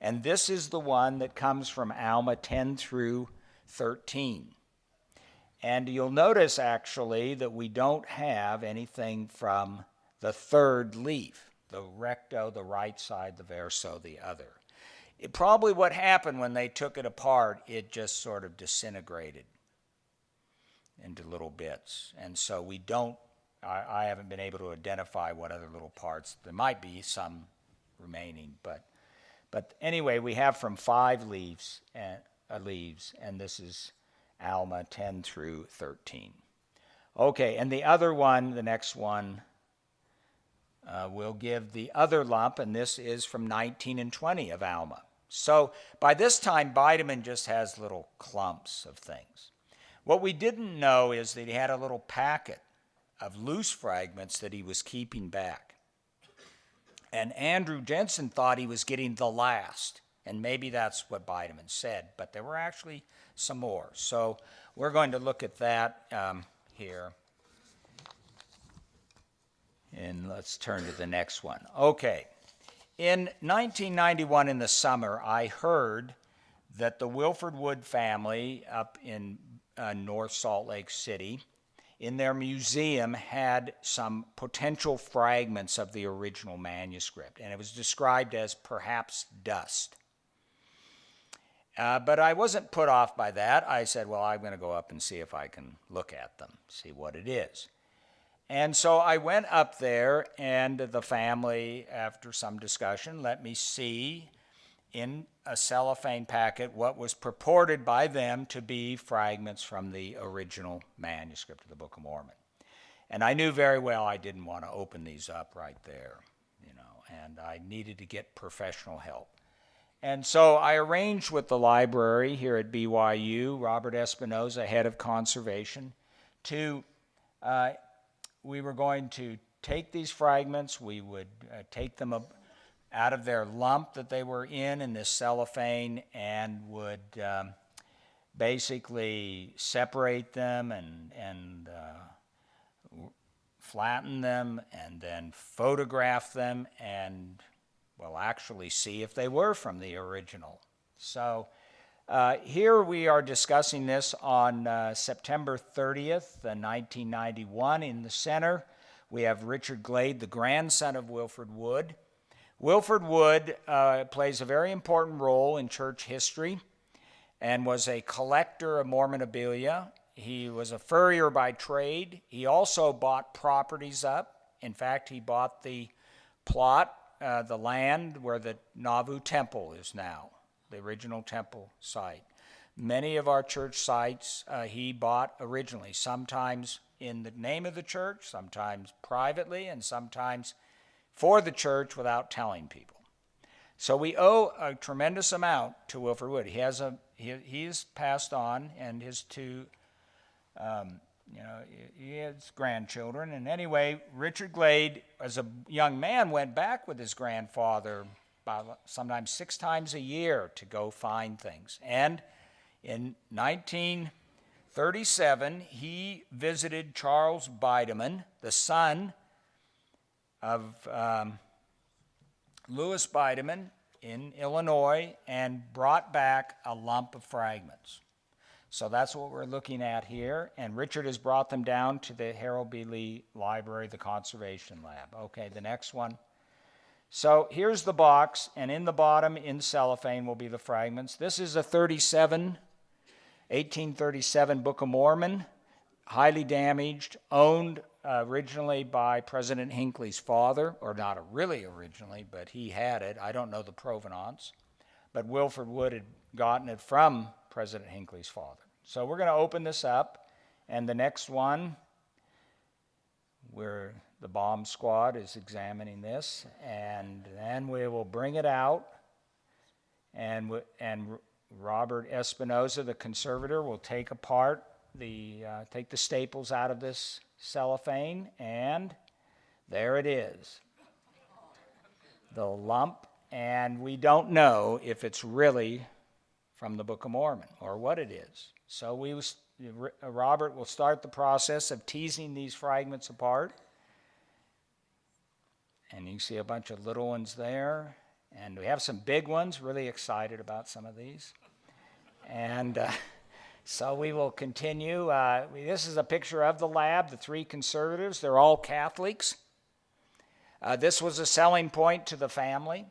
[SPEAKER 2] And this is the one that comes from Alma 10 through 13. And you'll notice, actually, that we don't have anything from the 3rd leaf, the recto, the right side, the verso, the other. Probably what happened when they took it apart, it just sort of disintegrated into little bits. And so we don't, I haven't been able to identify what other little parts. There might be some remaining, but anyway, we have from 5 leaves, and this is Alma 10 through 13. Okay, and the other one, the next one, will give the other lump, and this is from 19 and 20 of Alma. So by this time, Bideman just has little clumps of things. What we didn't know is that he had a little packet of loose fragments that he was keeping back. And Andrew Jensen thought he was getting the last. And maybe that's what Bideman said, but there were actually some more. So we're going to look at that here. And let's turn to the next one. Okay. In 1991 in the summer, I heard that the Wilford Wood family up in North Salt Lake City, in their museum, had some potential fragments of the original manuscript, and it was described as perhaps dust. But I wasn't put off by that. I said, well, I'm going to go up and see if I can look at them, see what it is. And so I went up there, and the family, after some discussion, let me see in a cellophane packet what was purported by them to be fragments from the original manuscript of the Book of Mormon. And I knew very well I didn't want to open these up right there, and I needed to get professional help. And so I arranged with the library here at BYU, Robert Espinoza, head of conservation, we were going to take these fragments, we would take them out of their lump that they were in this cellophane, and would basically separate them and flatten them, and then photograph them, and well, actually see if they were from the original. So here we are discussing this on September 30th, 1991. In the center, we have Richard Glade, the grandson of Wilford Wood. Wilford Wood plays a very important role in church history and was a collector of Mormonabilia. He was a furrier by trade. He also bought properties up. In fact, he bought the plot, the land where the Nauvoo Temple is now, the original temple site. Many of our church sites he bought originally, sometimes in the name of the church, sometimes privately, and sometimes for the church without telling people. So we owe a tremendous amount to Wilford Wood. He is passed on, and his two, he has grandchildren. And anyway, Richard Glade, as a young man, went back with his grandfather sometimes 6 times a year to go find things. And in 1937, he visited Charles Bideman, the son of Louis Bideman in Illinois, and brought back a lump of fragments. So that's what we're looking at here, and Richard has brought them down to the Harold B. Lee Library, the Conservation Lab. Okay, the next one. So here's the box, and in the bottom, in cellophane, will be the fragments. This is a 1837 Book of Mormon, highly damaged, owned originally by President Hinckley's father, or not really originally, but he had it. I don't know the provenance, but Wilford Wood had gotten it from President Hinckley's father. So we're going to open this up, and the next one, where the bomb squad is examining this, and then we will bring it out, and Robert Espinoza, the conservator, will take take the staples out of this cellophane, and there it is, the lump, and we don't know if it's really from the Book of Mormon or what it is. So Robert will start the process of teasing these fragments apart, and you can see a bunch of little ones there, and we have some big ones. Really excited about some of these, and so we will continue. This is a picture of the lab, the 3 conservatives. They're all Catholics. This was a selling point to the family.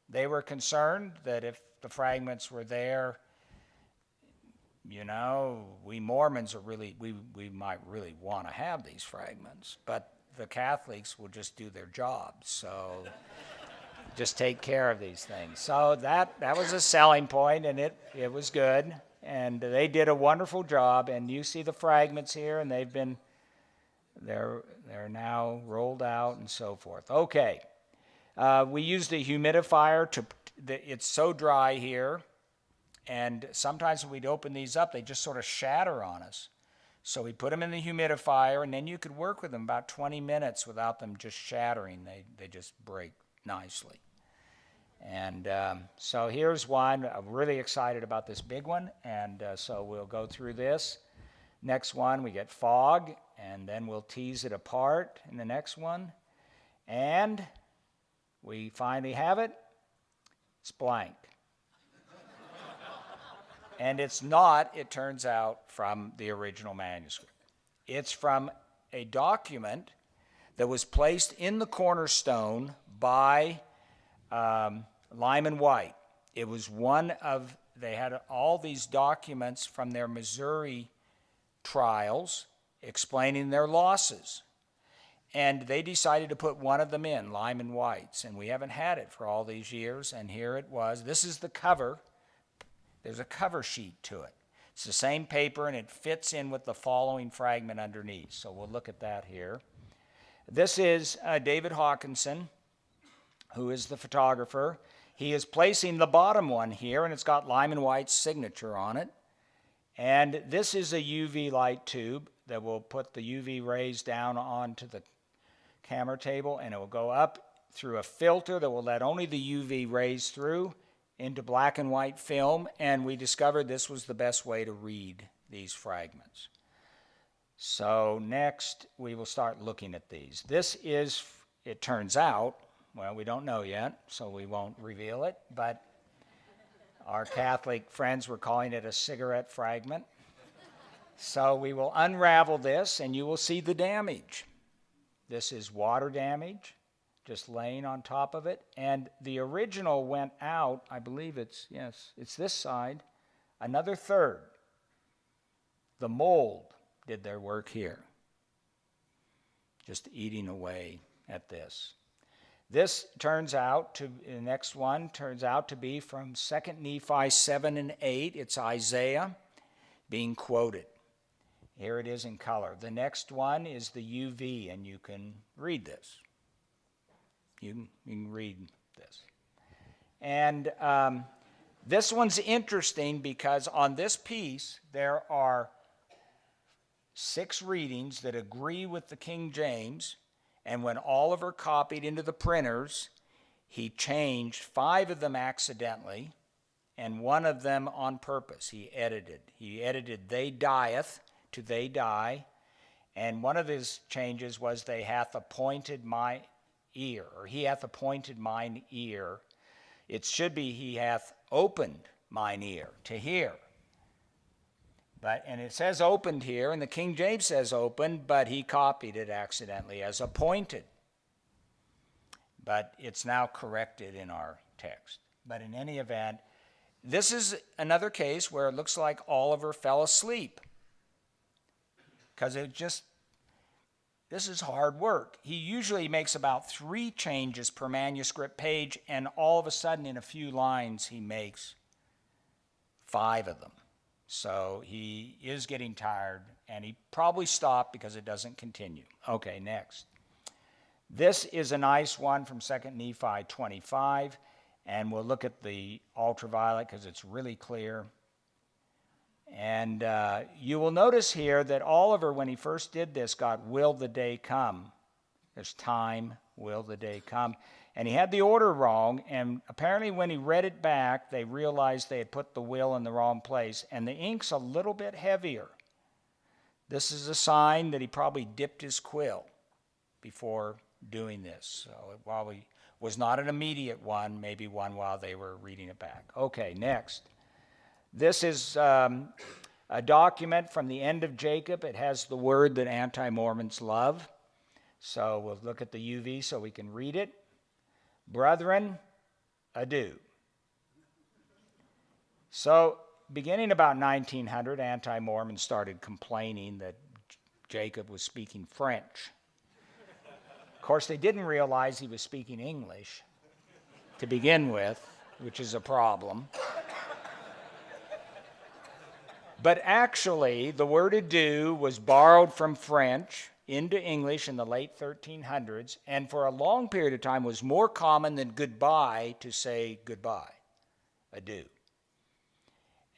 [SPEAKER 2] They were concerned that if the fragments were there, we Mormons are we might really want to have these fragments, but the Catholics will just do their job, so just take care of these things. So that was a selling point, and it was good. And they did a wonderful job, and you see the fragments here, and they're now rolled out and so forth. Okay, we used a humidifier it's so dry here, and sometimes when we'd open these up, they just sort of shatter on us. So we put them in the humidifier, and then you could work with them about 20 minutes without them just shattering. They just break nicely. And so here's one. I'm really excited about this big one, and so we'll go through this. Next one, we get fog, and then we'll tease it apart in the next one. And we finally have it. It's blank. And it's not, it turns out, from the original manuscript. It's from a document that was placed in the cornerstone by Lyman White. It was one of, they had all these documents from their Missouri trials explaining their losses. And they decided to put one of them in, Lyman White's, and we haven't had it for all these years, and here it was. This is the cover. There's a cover sheet to it. It's the same paper, and it fits in with the following fragment underneath. So we'll look at that here. This is David Hawkinson, who is the photographer. He is placing the bottom one here, and it's got Lyman White's signature on it. And this is a UV light tube that will put the UV rays down onto the camera table, and it will go up through a filter that will let only the UV rays through into black and white film, and we discovered this was the best way to read these fragments. So next, we will start looking at these. This is, it turns out, well, we don't know yet, so we won't reveal it, but our Catholic friends were calling it a cigarette fragment. So we will unravel this, and you will see the damage. This is water damage, just laying on top of it. And the original went out, I believe it's, yes, it's this side, another third. The mold did their work here, just eating away at this. This turns out to, the next one turns out to be from 2 Nephi 7 and 8. It's Isaiah being quoted. Here it is in color. The next one is the UV, and you can read this. You can read this. And this one's interesting because on this piece there are 6 readings that agree with the King James, and when Oliver copied into the printers, he changed 5 of them accidentally and 1 of them on purpose. He edited they dieth to they die, and one of his changes was they hath appointed my ear, or he hath appointed mine ear. It should be he hath opened mine ear to hear. And it says opened here, and the King James says opened, but he copied it accidentally as appointed. But it's now corrected in our text. But in any event, this is another case where it looks like Oliver fell asleep. Because this is hard work. He usually makes about 3 changes per manuscript page, and all of a sudden in a few lines he makes 5 of them. So he is getting tired, and he probably stopped because it doesn't continue. Okay, next. This is a nice one from 2 Nephi 25, and we'll look at the ultraviolet because it's really clear. And you will notice here that Oliver, when he first did this, got will the day come. There's time, will the day come. And he had the order wrong, and apparently when he read it back, they realized they had put the will in the wrong place, and the ink's a little bit heavier. This is a sign that he probably dipped his quill before doing this. So it probably was not an immediate one, maybe one while they were reading it back. Okay, next. This is a document from the end of Jacob. It has the word that anti-Mormons love. So we'll look at the UV so we can read it. Brethren, adieu. So beginning about 1900, anti-Mormons started complaining that Jacob was speaking French. Of course, they didn't realize he was speaking English to begin with, which is a problem. But actually, the word adieu was borrowed from French into English in the late 1300s, and for a long period of time was more common than goodbye to say goodbye, adieu.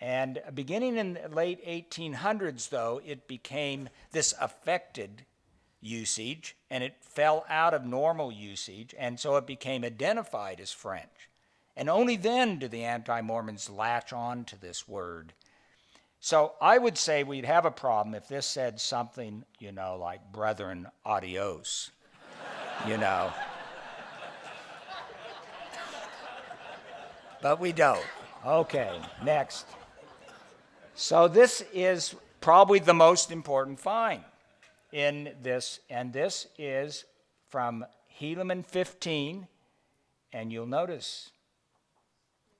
[SPEAKER 2] And beginning in the late 1800s, though, it became this affected usage, and it fell out of normal usage, and so it became identified as French. And only then do the anti-Mormons latch on to this word. So I would say we'd have a problem if this said something, like brethren, adios, But we don't. Okay, next. So this is probably the most important find in this, and this is from Helaman 15, and you'll notice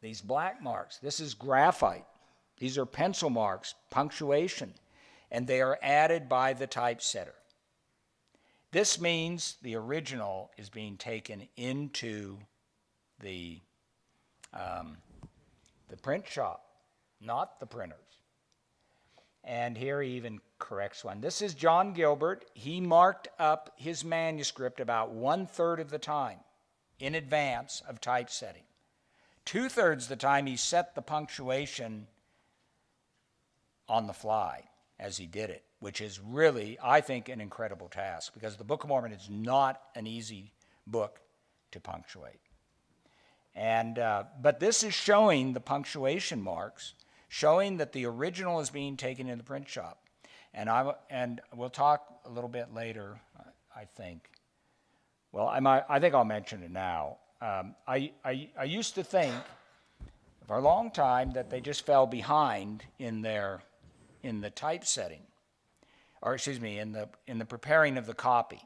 [SPEAKER 2] these black marks. This is graphite. These are pencil marks, punctuation, and they are added by the typesetter. This means the original is being taken into the print shop, not the printers. And here he even corrects one. This is John Gilbert. He marked up his manuscript about 1/3 of the time in advance of typesetting. 2/3 of the time he set the punctuation on the fly as he did it, which is really, I think, an incredible task, because the Book of Mormon is not an easy book to punctuate. And but this is showing the punctuation marks, showing that the original is being taken in the print shop. And we'll talk a little bit later, I think. Well, I think I'll mention it now. I used to think for a long time that they just fell behind in the typesetting, or excuse me, in the preparing of the copy.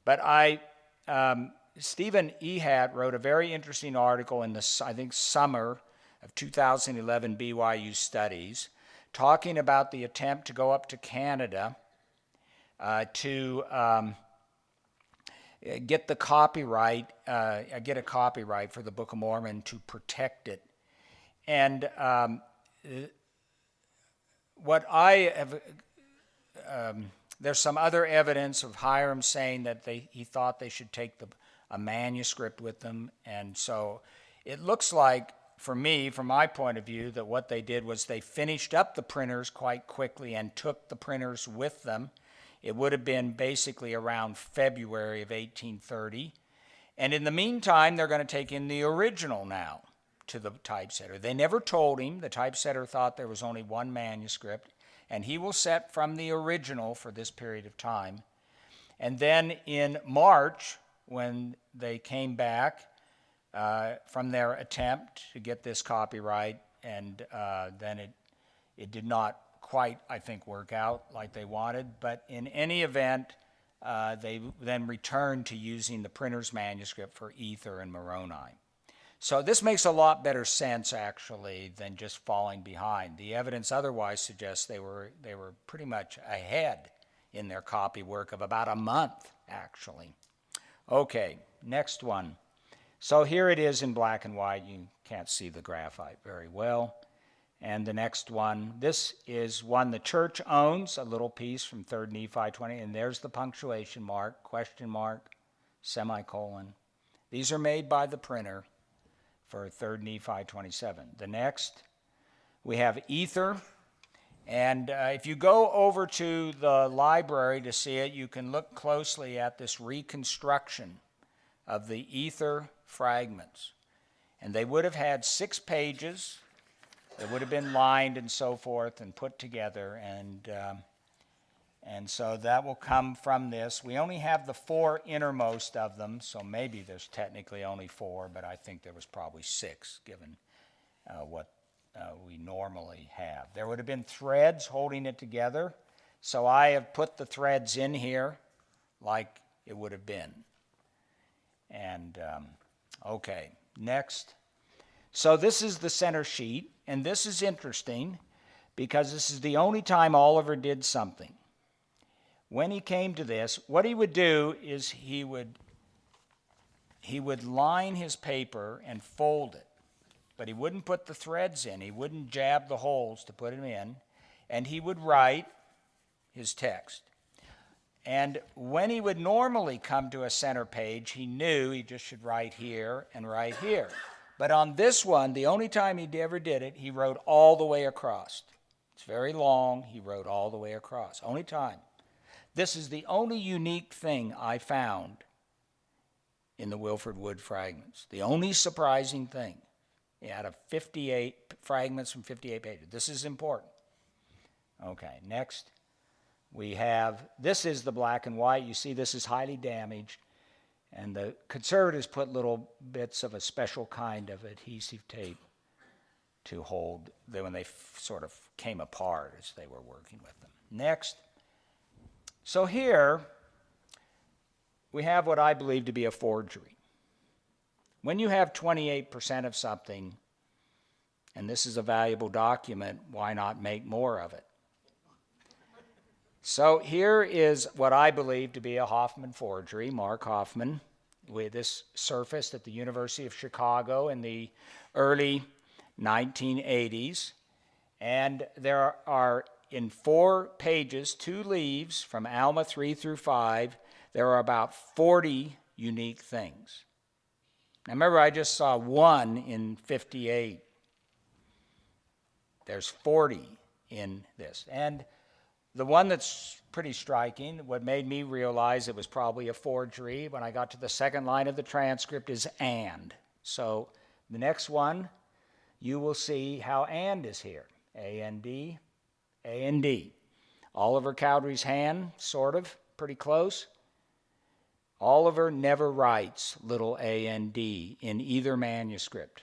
[SPEAKER 2] But Stephen Ehat wrote a very interesting article in the, I think, summer of 2011 BYU Studies, talking about the attempt to go up to Canada to get the copyright, get a copyright for the Book of Mormon to protect it. And what I have, there's some other evidence of Hiram saying that he thought they should take a manuscript with them. And so it looks like, for me, from my point of view, that what they did was they finished up the printers quite quickly and took the printers with them. It would have been basically around February of 1830. And in the meantime, they're going to take in the original now to the typesetter. They never told him. The typesetter thought there was only one manuscript, and he will set from the original for this period of time. And then in March, when they came back from their attempt to get this copyright, and then it did not quite, I think, work out like they wanted. But in any event, they then returned to using the Printers Manuscript for Ether and Moroni. So this makes a lot better sense, actually, than just falling behind. The evidence otherwise suggests they were pretty much ahead in their copy work of about a month, actually. Okay, next one. So here it is in black and white. You can't see the graphite very well. And the next one, this is one the church owns, a little piece from 3rd Nephi 20, and there's the punctuation mark, question mark, semicolon. These are made by the printer for 3rd Nephi 27. The next, we have Ether. And if you go over to the library to see it, you can look closely at this reconstruction of the Ether fragments. And they would have had 6 pages. They would have been lined and so forth and put together. And so that will come from this. We only have the 4 innermost of them, so maybe there's technically only 4, but I think there was probably 6 given what we normally have. There would have been threads holding it together, so I have put the threads in here like it would have been. And okay, next. So this is the center sheet, and this is interesting because this is the only time Oliver did something. When he came to this, what he would do is he would line his paper and fold it. But he wouldn't put the threads in. He wouldn't jab the holes to put them in. And he would write his text. And when he would normally come to a center page, he knew he just should write here and write here. But on this one, the only time he ever did it, he wrote all the way across. It's very long. He wrote all the way across. Only time. This is the only unique thing I found in the Wilford Wood fragments. The only surprising thing. out of 58 fragments from 58 pages. This is important. Okay, next we have, this is the black and white. You see this is highly damaged, and the conservatives put little bits of a special kind of adhesive tape to hold them when they sort of came apart as they were working with them. Next, so here we have what I believe to be a forgery. When you have 28% of something, and this is a valuable document, why not make more of it? So here is what I believe to be a Hoffman forgery, Mark Hoffman. This surfaced at the University of Chicago in the early 1980s. And there are, in 4 pages, 2 leaves from Alma 3 through 5, there are about 40 unique things. Now remember, I just saw 1 in 58. There's 40 in this. And the one that's pretty striking, what made me realize it was probably a forgery when I got to the second line of the transcript, is and. So the next one, you will see how and is here. A-N-D, A-N-D. Oliver Cowdery's hand, sort of, pretty close. Oliver never writes little a-n-d in either manuscript.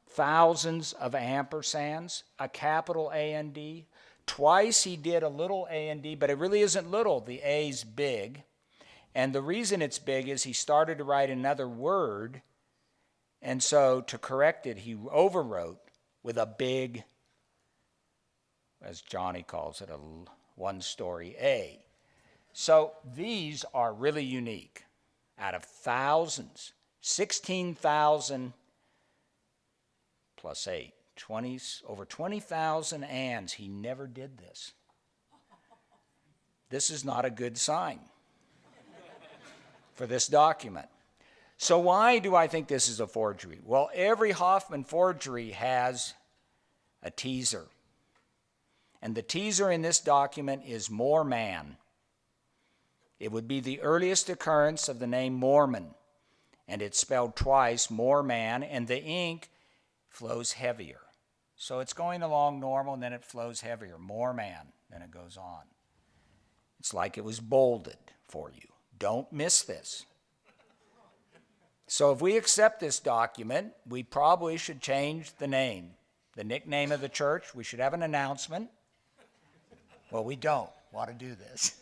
[SPEAKER 2] Thousands of ampersands, a capital A-N-D. Twice he did a little A-N-D, but it really isn't little. The A's big. And the reason it's big is he started to write another word, and so to correct it, he overwrote with a big, as Johnny calls it, a one-story A. So these are really unique. Out of thousands, 16,000 plus 8, over 20,000 ands. He never did this. This is not a good sign for this document. So why do I think this is a forgery? Well, every Hoffman forgery has a teaser. And the teaser in this document is more man. It would be the earliest occurrence of the name Mormon, and it's spelled twice, more man, and the ink flows heavier. So it's going along normal, and then it flows heavier, more man, then it goes on. It's like it was bolded for you. Don't miss this. So if we accept this document, we probably should change the name. The nickname of the church, we should have an announcement. Well, we don't want to do this.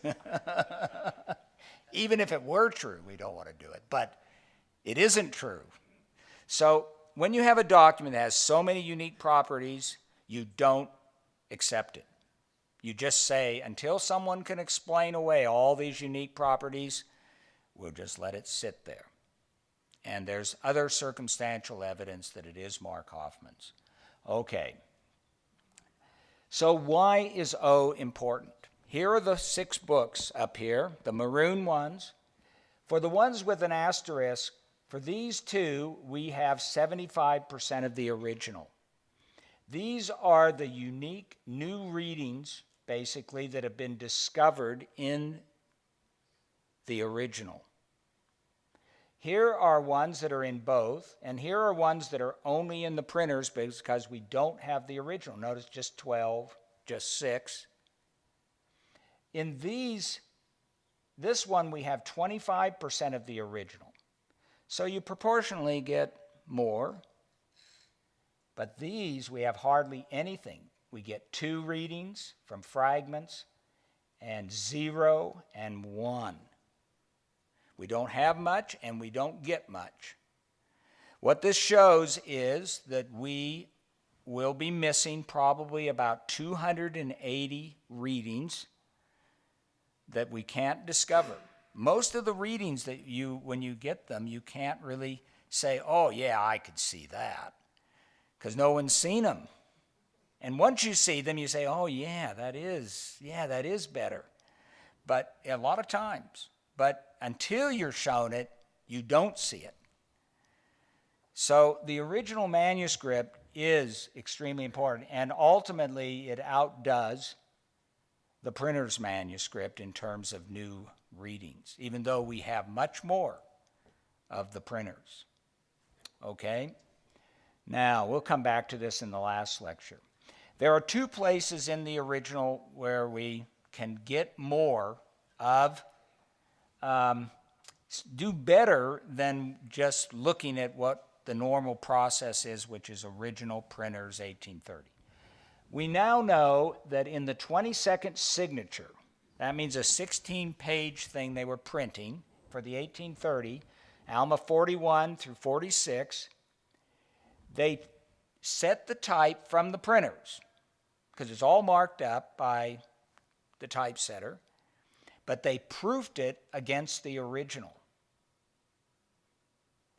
[SPEAKER 2] Even if it were true, we don't want to do it. But it isn't true. So when you have a document that has so many unique properties, you don't accept it. You just say, until someone can explain away all these unique properties, we'll just let it sit there. And there's other circumstantial evidence that it is Mark Hoffman's. Okay. So why is O important? Here are the 6 books up here, the maroon ones. For the ones with an asterisk, for these 2, we have 75% of the original. These are the unique new readings, basically, that have been discovered in the original. Here are ones that are in both, and here are ones that are only in the printers because we don't have the original. Notice just 12, just 6. In this one we have 25% of the original. So you proportionally get more, but these we have hardly anything. We get 2 readings from Fragments and 0 and 1. We don't have much and we don't get much. What this shows is that we will be missing probably about 280 readings that we can't discover. Most of the readings that when you get them, you can't really say, oh yeah, I could see that, because no one's seen them. And once you see them, you say, oh yeah, that is better. But a lot of times, but until you're shown it, you don't see it. So the original manuscript is extremely important, and ultimately it outdoes the printer's manuscript in terms of new readings, even though we have much more of the printers. okay? Now, we'll come back to this in the last lecture. There are two places in the original where we can get more of, do better than just looking at what the normal process is, which is original printers 1830. We now know that in the 22nd signature, that means a 16-page thing they were printing for the 1830, Alma 41 through 46, they set the type from the printers, because it's all marked up by the typesetter, but they proofed it against the original.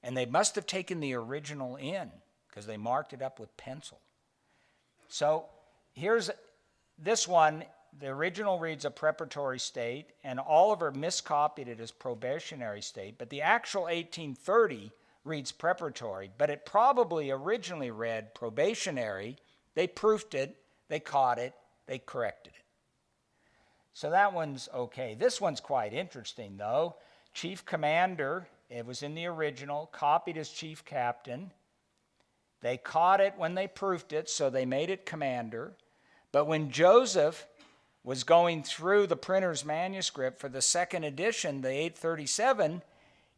[SPEAKER 2] And they must have taken the original in, because they marked it up with pencil. So here's this one. The original reads a preparatory state, and Oliver miscopied it as probationary state, but the actual 1830 reads preparatory, but it probably originally read probationary. They proofed it, they caught it, they corrected it. So that one's okay. This one's quite interesting, though. Chief Commander, it was in the original, copied as Chief Captain. They caught it when they proofed it, so they made it Commander. But when Joseph was going through the Printers Manuscript for the second edition, the 837,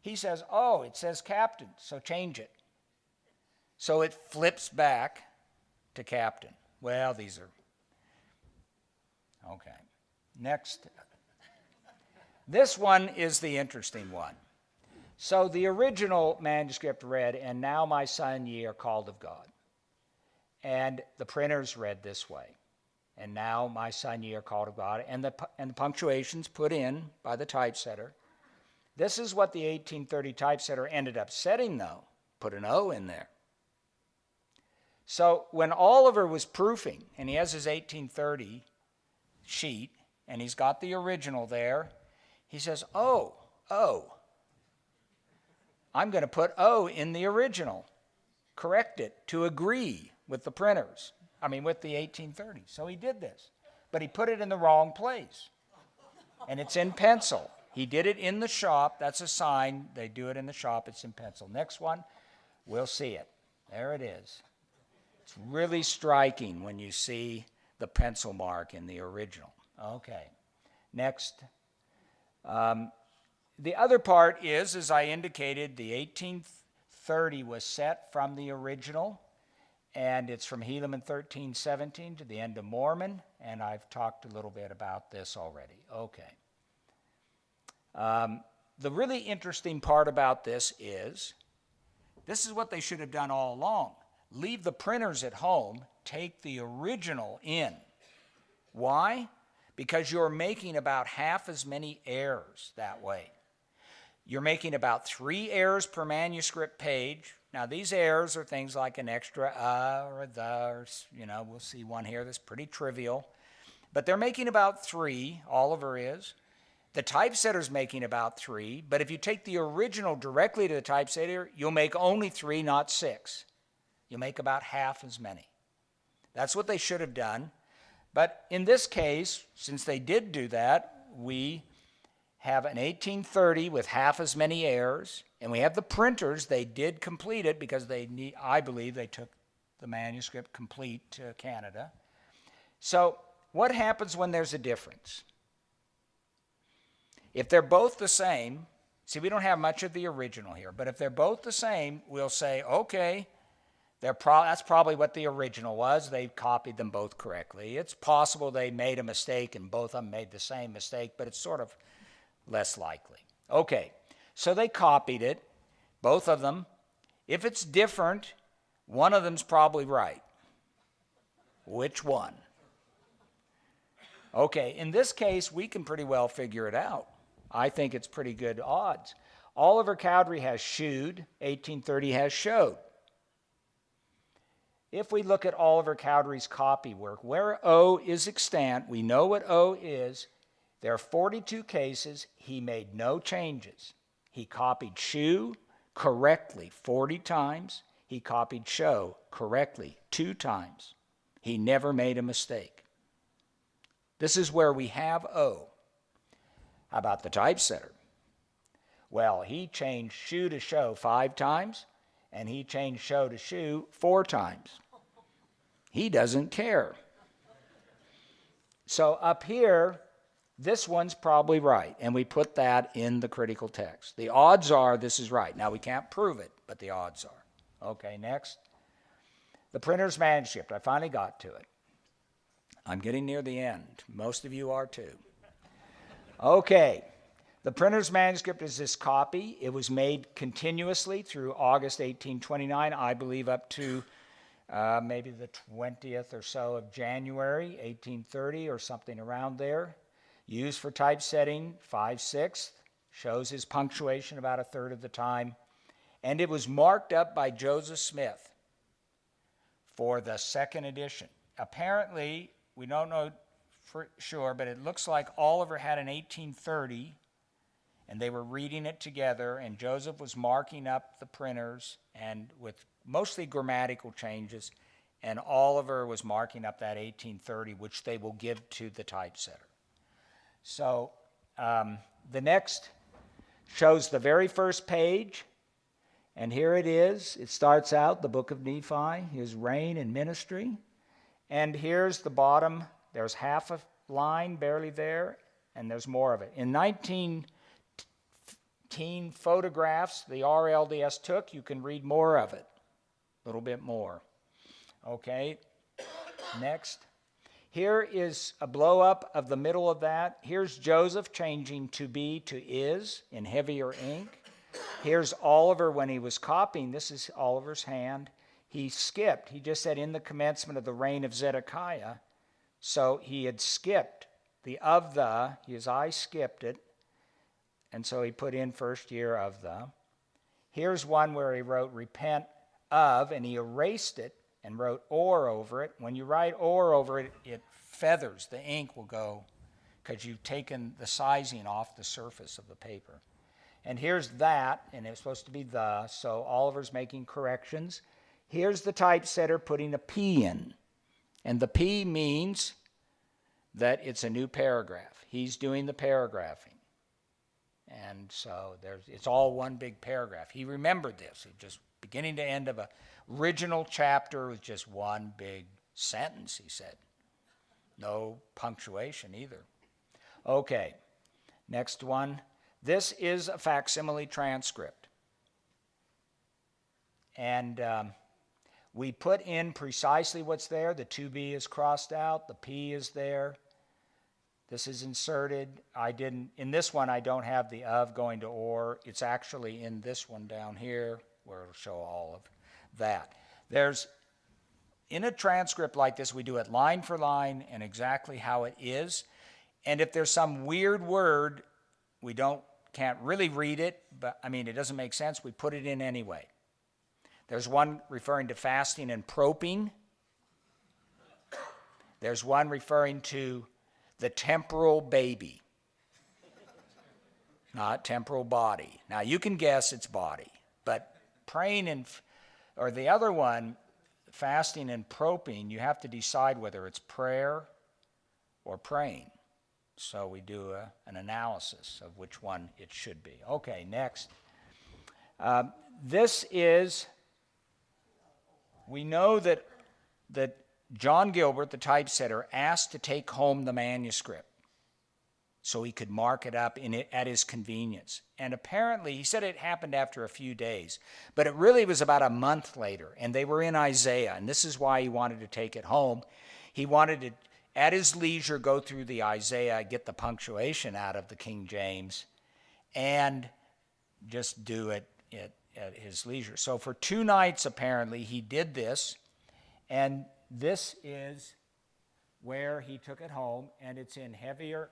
[SPEAKER 2] he says, oh, it says Captain, so change it. So it flips back to Captain. Well, these are, okay. Next. This one is the interesting one. So the original manuscript read, and now my son, ye are called of God. And the printers read this way. And now, my son, ye are called of God, and the punctuation's put in by the typesetter. This is what the 1830 typesetter ended up setting, though. Put an O in there. So when Oliver was proofing, and he has his 1830 sheet, and he's got the original there, he says, oh, I'm going to put O in the original. Correct it to agree with the printers. With the 1830. So he did this. But he put it in the wrong place. And it's in pencil. He did it in the shop. That's a sign. They do it in the shop. It's in pencil. Next one, we'll see it. There it is. It's really striking when you see the pencil mark in the original. Okay. Next. The other part is, as I indicated, the 1830 was set from the original. And it's from Helaman 13:17 to the end of Mormon, and I've talked a little bit about this already. Okay. The really interesting part about this is what they should have done all along. Leave the printers at home, take the original in. Why? Because you're making about half as many errors that way. You're making about 3 errors per manuscript page. Now, these errors are things like an extra or a the, or, we'll see one here that's pretty trivial. But they're making about 3, Oliver is. The typesetter's making about 3, but if you take the original directly to the typesetter, you'll make only 3, not 6. You'll make about half as many. That's what they should have done. But in this case, since they did do that, we have an 1830 with half as many errors, and we have the printers. They did complete it because I believe they took the manuscript complete to Canada. So what happens when there's a difference? If they're both the same, see, we don't have much of the original here, but if they're both the same, we'll say, okay, that's probably what the original was. They copied them both correctly. It's possible they made a mistake and both of them made the same mistake, but it's sort of less likely. Okay, so they copied it, both of them. If it's different, one of them's probably right. Which one? Okay, in this case, we can pretty well figure it out. I think it's pretty good odds. Oliver Cowdery has shewed, 1830 has showed. If we look at Oliver Cowdery's copy work, where O is extant, we know what O is. There are 42 cases. He made no changes. He copied shew correctly 40 times. He copied show correctly 2 times. He never made a mistake. This is where we have O. How about the typesetter? Well, he changed shew to show 5 times, and he changed show to shoe 4 times. He doesn't care. So up here, this one's probably right, and we put that in the critical text. The odds are this is right. Now, we can't prove it, but the odds are. Okay, next. The Printers Manuscript. I finally got to it. I'm getting near the end. Most of you are too. Okay. The Printers Manuscript is this copy. It was made continuously through August 1829, I believe up to maybe the 20th or so of January 1830 or something around there. Used for typesetting 5/6, shows his punctuation about 1/3 of the time. And it was marked up by Joseph Smith for the 2nd edition. Apparently, we don't know for sure, but it looks like Oliver had an 1830, and they were reading it together, and Joseph was marking up the printers, and with mostly grammatical changes, and Oliver was marking up that 1830, which they will give to the typesetter. So the next shows the very first page, and here it is. It starts out, the book of Nephi, his reign and ministry, and here's the bottom. There's half a line barely there, and there's more of it. In 19 photographs the RLDS took, you can read more of it, a little bit more. Okay, next. Here is a blow-up of the middle of that. Here's Joseph changing to be to is in heavier ink. Here's Oliver when he was copying. This is Oliver's hand. He skipped. He just said in the commencement of the reign of Zedekiah. So he had skipped the of the. His eye skipped it. And so he put in first year of the. Here's one where he wrote repent of, and he erased it and wrote or over it. When you write or over it, it feathers. The ink will go because you've taken the sizing off the surface of the paper. And here's that, and it's supposed to be the, so Oliver's making corrections. Here's the typesetter putting a P in, and the P means that it's a new paragraph. He's doing the paragraphing. And so it's all one big paragraph. He remembered this. It just beginning to end of a original chapter with just one big sentence, he said. No punctuation either. Okay, next one. This is a facsimile transcript. And we put in precisely what's there. The 2B is crossed out. The P is there. This is inserted. In this one, I don't have the of going to or. It's actually in this one down here where it'll show all of that. In a transcript like this, we do it line for line and exactly how it is. And if there's some weird word, we can't really read it, but it doesn't make sense. We put it in anyway. There's one referring to fasting and proping. There's one referring to the temporal baby, not temporal body. Now, you can guess it's body, but praying or the other one, fasting and proping, you have to decide whether it's prayer or praying. So we do an analysis of which one it should be. Okay, next. We know that John Gilbert, the typesetter, asked to take home the manuscript so he could mark it up at his convenience. And apparently, he said it happened after a few days, but it really was about a month later, and they were in Isaiah, and this is why he wanted to take it home. He wanted to, at his leisure, go through the Isaiah, get the punctuation out of the King James, and just do it at his leisure. So for 2 nights, apparently, he did this, and this is where he took it home, and it's in heavier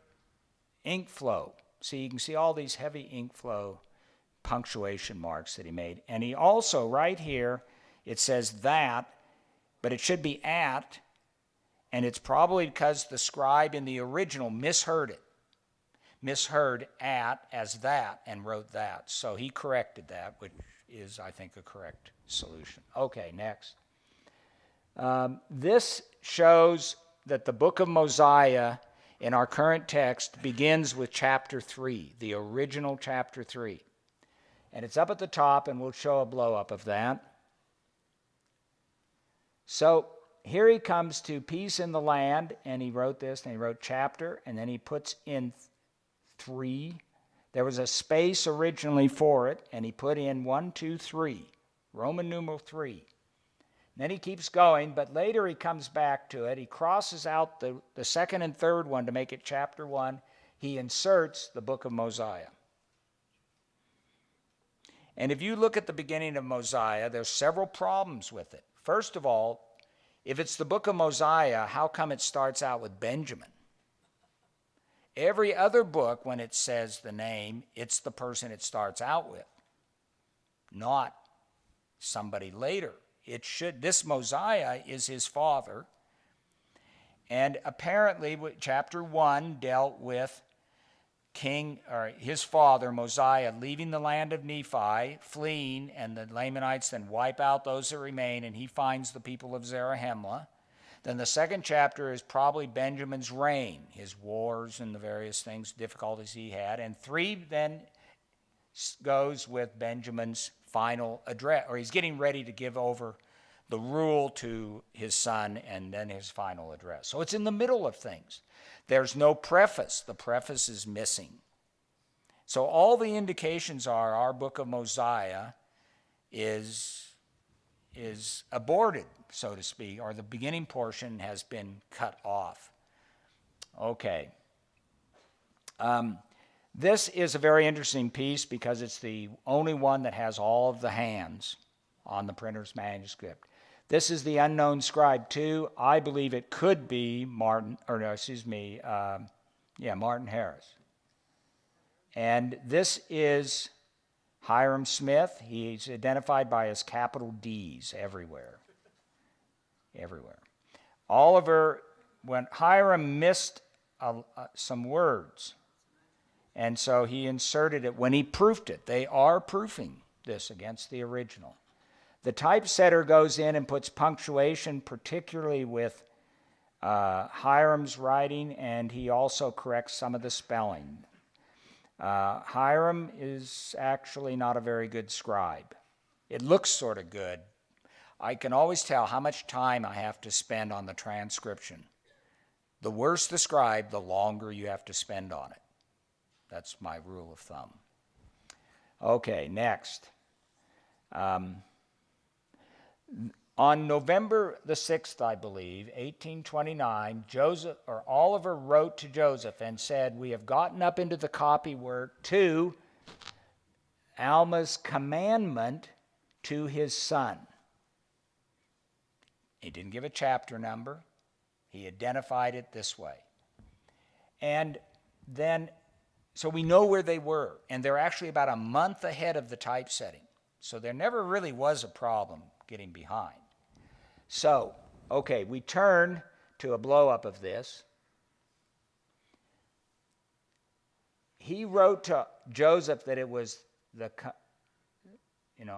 [SPEAKER 2] ink flow. So you can see all these heavy ink flow punctuation marks that he made. And he also, right here, it says that, but it should be at, and it's probably because the scribe in the original misheard at as that and wrote that. So he corrected that, which is, I think, a correct solution. Okay, next. This shows that the book of Mosiah in our current text begins with chapter 3, the original chapter 3. And it's up at the top, and we'll show a blow-up of that. So here he comes to peace in the land, and he wrote this, and he wrote chapter, and then he puts in 3. There was a space originally for it, and he put in 1, 2, 3, Roman numeral 3. And then he keeps going, but later he comes back to it. He crosses out the second and third one to make it chapter 1. He inserts the Book of Mosiah. And if you look at the beginning of Mosiah, there's several problems with it. First of all, if it's the Book of Mosiah, how come it starts out with Benjamin? Every other book, when it says the name, it's the person it starts out with, not somebody later. This Mosiah is his father, and apparently chapter 1 dealt with his father, Mosiah, leaving the land of Nephi, fleeing, and the Lamanites then wipe out those that remain, and he finds the people of Zarahemla. Then the second chapter is probably Benjamin's reign, his wars and the various things, difficulties he had. And 3 then goes with Benjamin's final address, or he's getting ready to give over the rule to his son and then his final address. So it's in the middle of things. There's no preface. The preface is missing. So all the indications are our Book of Mosiah is aborted, so to speak, or the beginning portion has been cut off. Okay. This is a very interesting piece because it's the only one that has all of the hands on the Printers Manuscript. This is the unknown scribe 2. I believe it could be Martin Harris. And this is Hiram Smith. He's identified by his capital D's everywhere. Everywhere. When Hiram missed some words, and so he inserted it when he proofed it. They are proofing this against the original. The typesetter goes in and puts punctuation, particularly with Hiram's writing, and he also corrects some of the spelling. Hiram is actually not a very good scribe. It looks sort of good. I can always tell how much time I have to spend on the transcription. The worse the scribe, the longer you have to spend on it. That's my rule of thumb. Okay, next. On November the 6th, I believe, 1829, Oliver wrote to Joseph and said, "We have gotten up into the copywork to Alma's commandment to his son." He didn't give a chapter number. He identified it this way. And then, so we know where they were, and they're actually about a month ahead of the typesetting. So there never really was a problem getting behind. So, okay, we turn to a blow-up of this. He wrote to Joseph that it was the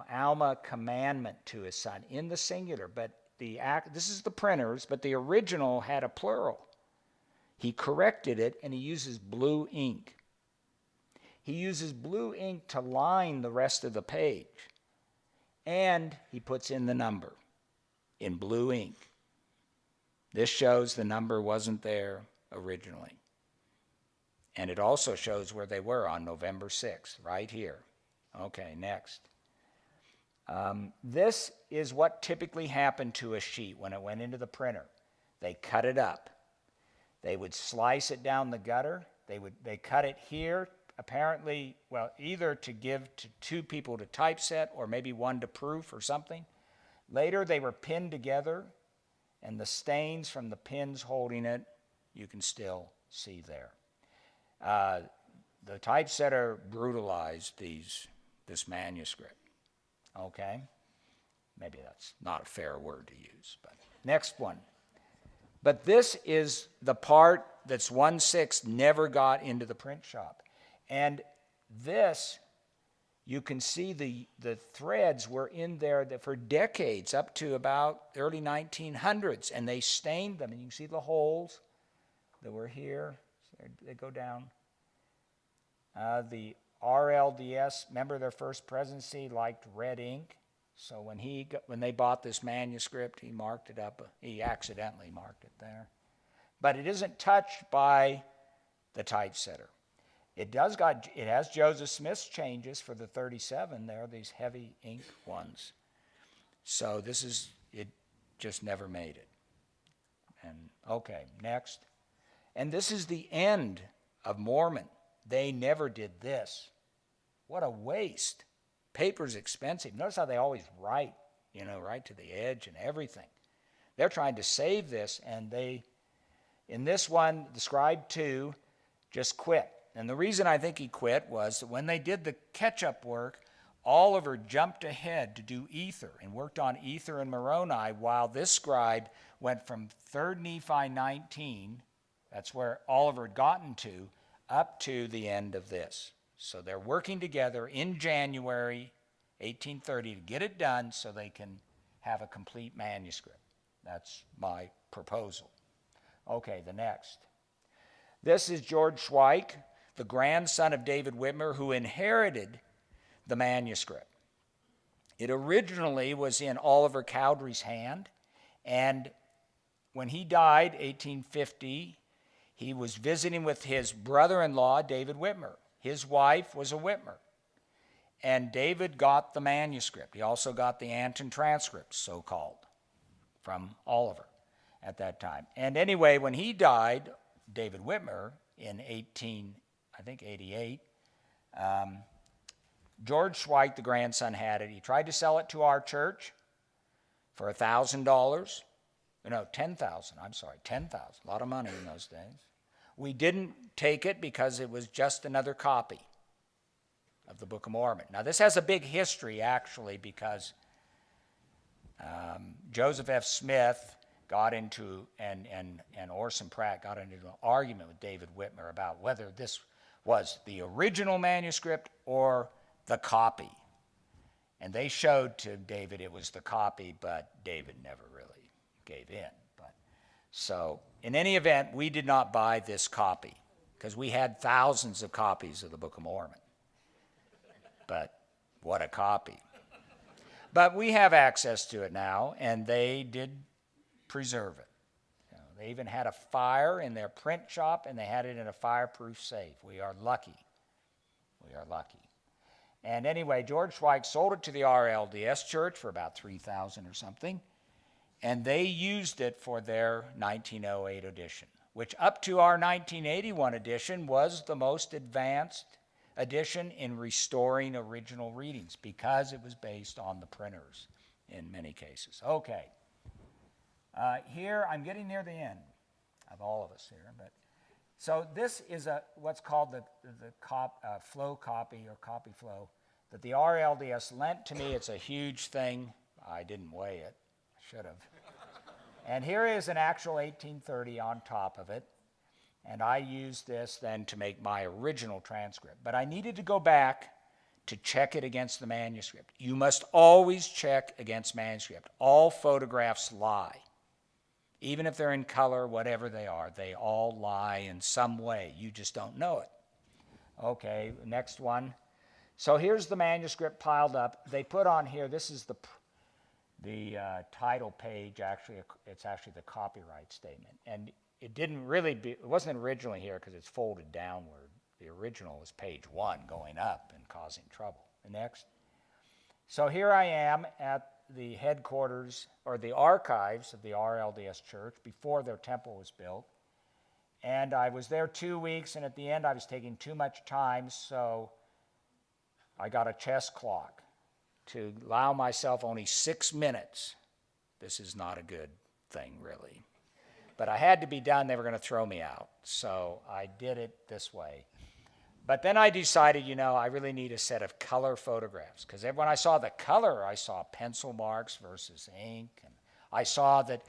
[SPEAKER 2] Alma commandment to his son in the singular, but this is the printers, but the original had a plural. He corrected it, and he uses blue ink. He uses blue ink to line the rest of the page, and he puts in the number in blue ink. This shows the number wasn't there originally. And it also shows where they were on November 6th, right here. Okay, next. This is what typically happened to a sheet when it went into the printer. They cut it up. They would slice it down the gutter. They cut it here, apparently, well, either to give to 2 people to typeset or maybe 1 to proof or something. Later, they were pinned together, and the stains from the pins holding it, you can still see there. The typesetter brutalized this manuscript. Okay? Maybe that's not a fair word to use, but next one. But this is the part that's 1/6 never got into the print shop. And this, you can see the threads were in there for decades, up to about early 1900s, and they stained them. And you can see the holes that were here. They go down. The RLDS, remember their first presidency, liked red ink. So when they bought this manuscript, he marked it up. He accidentally marked it there. But it isn't touched by the typesetter. It has Joseph Smith's changes for the 37. There are these heavy ink ones. So it just never made it. And okay, next. And this is the end of Mormon. They never did this. What a waste. Paper's expensive. Notice how they always write, right to the edge and everything. They're trying to save this, and in this one, the Scribe 2 just quit. And the reason I think he quit was that when they did the catch-up work, Oliver jumped ahead to do Ether and worked on Ether and Moroni, while this scribe went from 3 Nephi 19, that's where Oliver had gotten to, up to the end of this. So they're working together in January 1830 to get it done so they can have a complete manuscript. That's my proposal. Okay, the next. This is George Schweik, the grandson of David Whitmer, who inherited the manuscript. It originally was in Oliver Cowdery's hand, and when he died, 1850, he was visiting with his brother-in-law, David Whitmer. His wife was a Whitmer. And David got the manuscript. He also got the Anton transcript, so-called, from Oliver at that time. And anyway, when he died, David Whitmer, in 1888, George Schweik, the grandson, had it. He tried to sell it to our church for $1,000. No, $10,000. I'm sorry, $10,000. A lot of money in those days. We didn't take it because it was just another copy of the Book of Mormon. Now, this has a big history, actually, because Joseph F. Smith got into, and Orson Pratt got into an argument with David Whitmer about whether this was the original manuscript or the copy. And they showed to David it was the copy, but David never really gave in. So, in any event, we did not buy this copy because we had thousands of copies of the Book of Mormon. But what a copy. But we have access to it now, and they did preserve it. They even had a fire in their print shop, and they had it in a fireproof safe. We are lucky. We are lucky. And anyway, George Schweik sold it to the RLDS church for about $3,000 or something, and they used it for their 1908 edition, which up to our 1981 edition was the most advanced edition in restoring original readings because it was based on the printers in many cases. Okay. Here, I'm getting near the end of all of us here, but so this is what's called the flow copy or copy flow that the RLDS lent to me. It's a huge thing. I didn't weigh it. I should have. And here is an actual 1830 on top of it, and I used this then to make my original transcript. But I needed to go back to check it against the manuscript. You must always check against manuscript. All photographs lie. Even if they're in color, whatever they are, they all lie in some way. You just don't know it. Okay, next one. So here's the manuscript piled up. They put on here, this is the title page. Actually, it's actually the copyright statement. And it wasn't originally here because it's folded downward. The original was page 1 going up and causing trouble. The next. So here I am at the headquarters or the archives of the RLDS church before their temple was built. And I was there 2 weeks, and at the end I was taking too much time, so I got a chess clock to allow myself only 6 minutes. This is not a good thing, really. But I had to be done. They were going to throw me out. So I did it this way. But then I decided, I really need a set of color photographs. Because when I saw the color, I saw pencil marks versus ink. And I saw that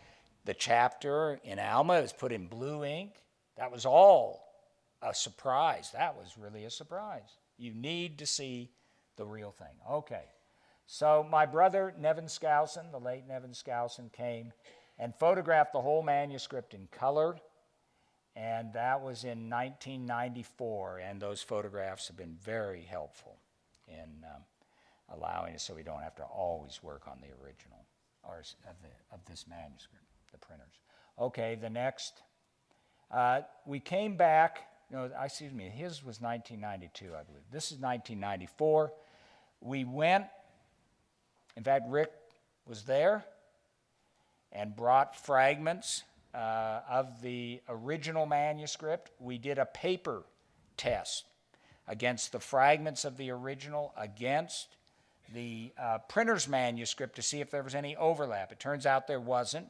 [SPEAKER 2] the chapter in Alma is put in blue ink. That was all a surprise. That was really a surprise. You need to see the real thing. Okay. So my brother, Nevin Skousen, the late Nevin Skousen, came and photographed the whole manuscript in color. And that was in 1994, and those photographs have been very helpful in allowing us so we don't have to always work on the original of this manuscript, the printers. Okay, the next. We came back, excuse me, his was 1992, I believe. This is 1994. We went, in fact, Rick was there and brought fragments of the original manuscript. We did a paper test against the fragments of the original, against the Printers Manuscript to see if there was any overlap. It turns out there wasn't,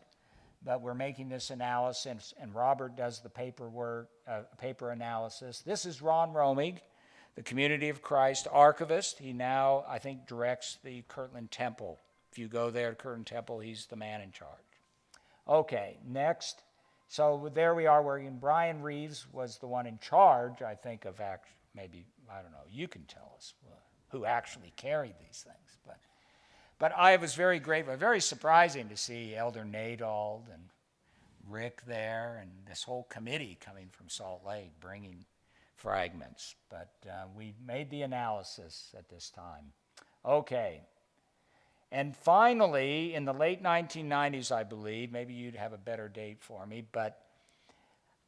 [SPEAKER 2] but we're making this analysis, and Robert does the paper analysis. This is Ron Romig, the Community of Christ archivist. He now, I think, directs the Kirtland Temple. If you go there to Kirtland Temple, he's the man in charge. Okay, next. So there we are working. Brian Reeves was the one in charge, I think, of maybe, I don't know, you can tell us who actually carried these things. But I was very grateful, very surprising to see Elder Nadald and Rick there and this whole committee coming from Salt Lake bringing fragments. But we made the analysis at this time. Okay. And finally, in the late 1990s, I believe, maybe you'd have a better date for me, but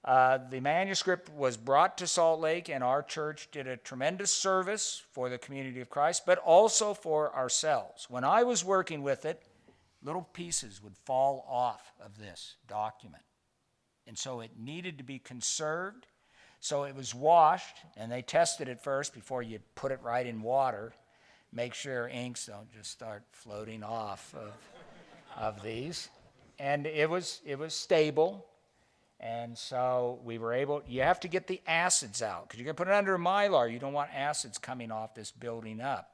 [SPEAKER 2] the manuscript was brought to Salt Lake, and our church did a tremendous service for the Community of Christ, but also for ourselves. When I was working with it, little pieces would fall off of this document. And so it needed to be conserved. So it was washed, and they tested it first before you put it right in water. Make sure inks don't just start floating off of these. And it was stable. And so we were able, you have to get the acids out, because you're going to put it under a mylar. You don't want acids coming off this building up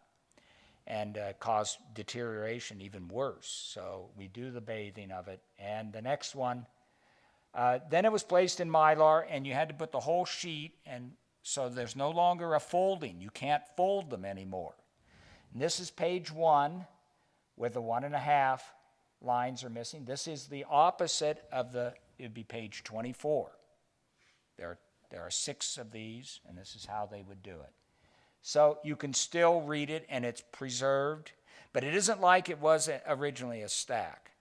[SPEAKER 2] and cause deterioration even worse. So we do the bathing of it. And the next one, then it was placed in mylar, and you had to put the whole sheet, and so there's no longer a folding. You can't fold them anymore. And this is page 1, with the 1.5 lines are missing. This is the opposite of it would be page 24. There are 6 of these, and this is how they would do it. So you can still read it, and it's preserved, but it isn't like it was originally a stack,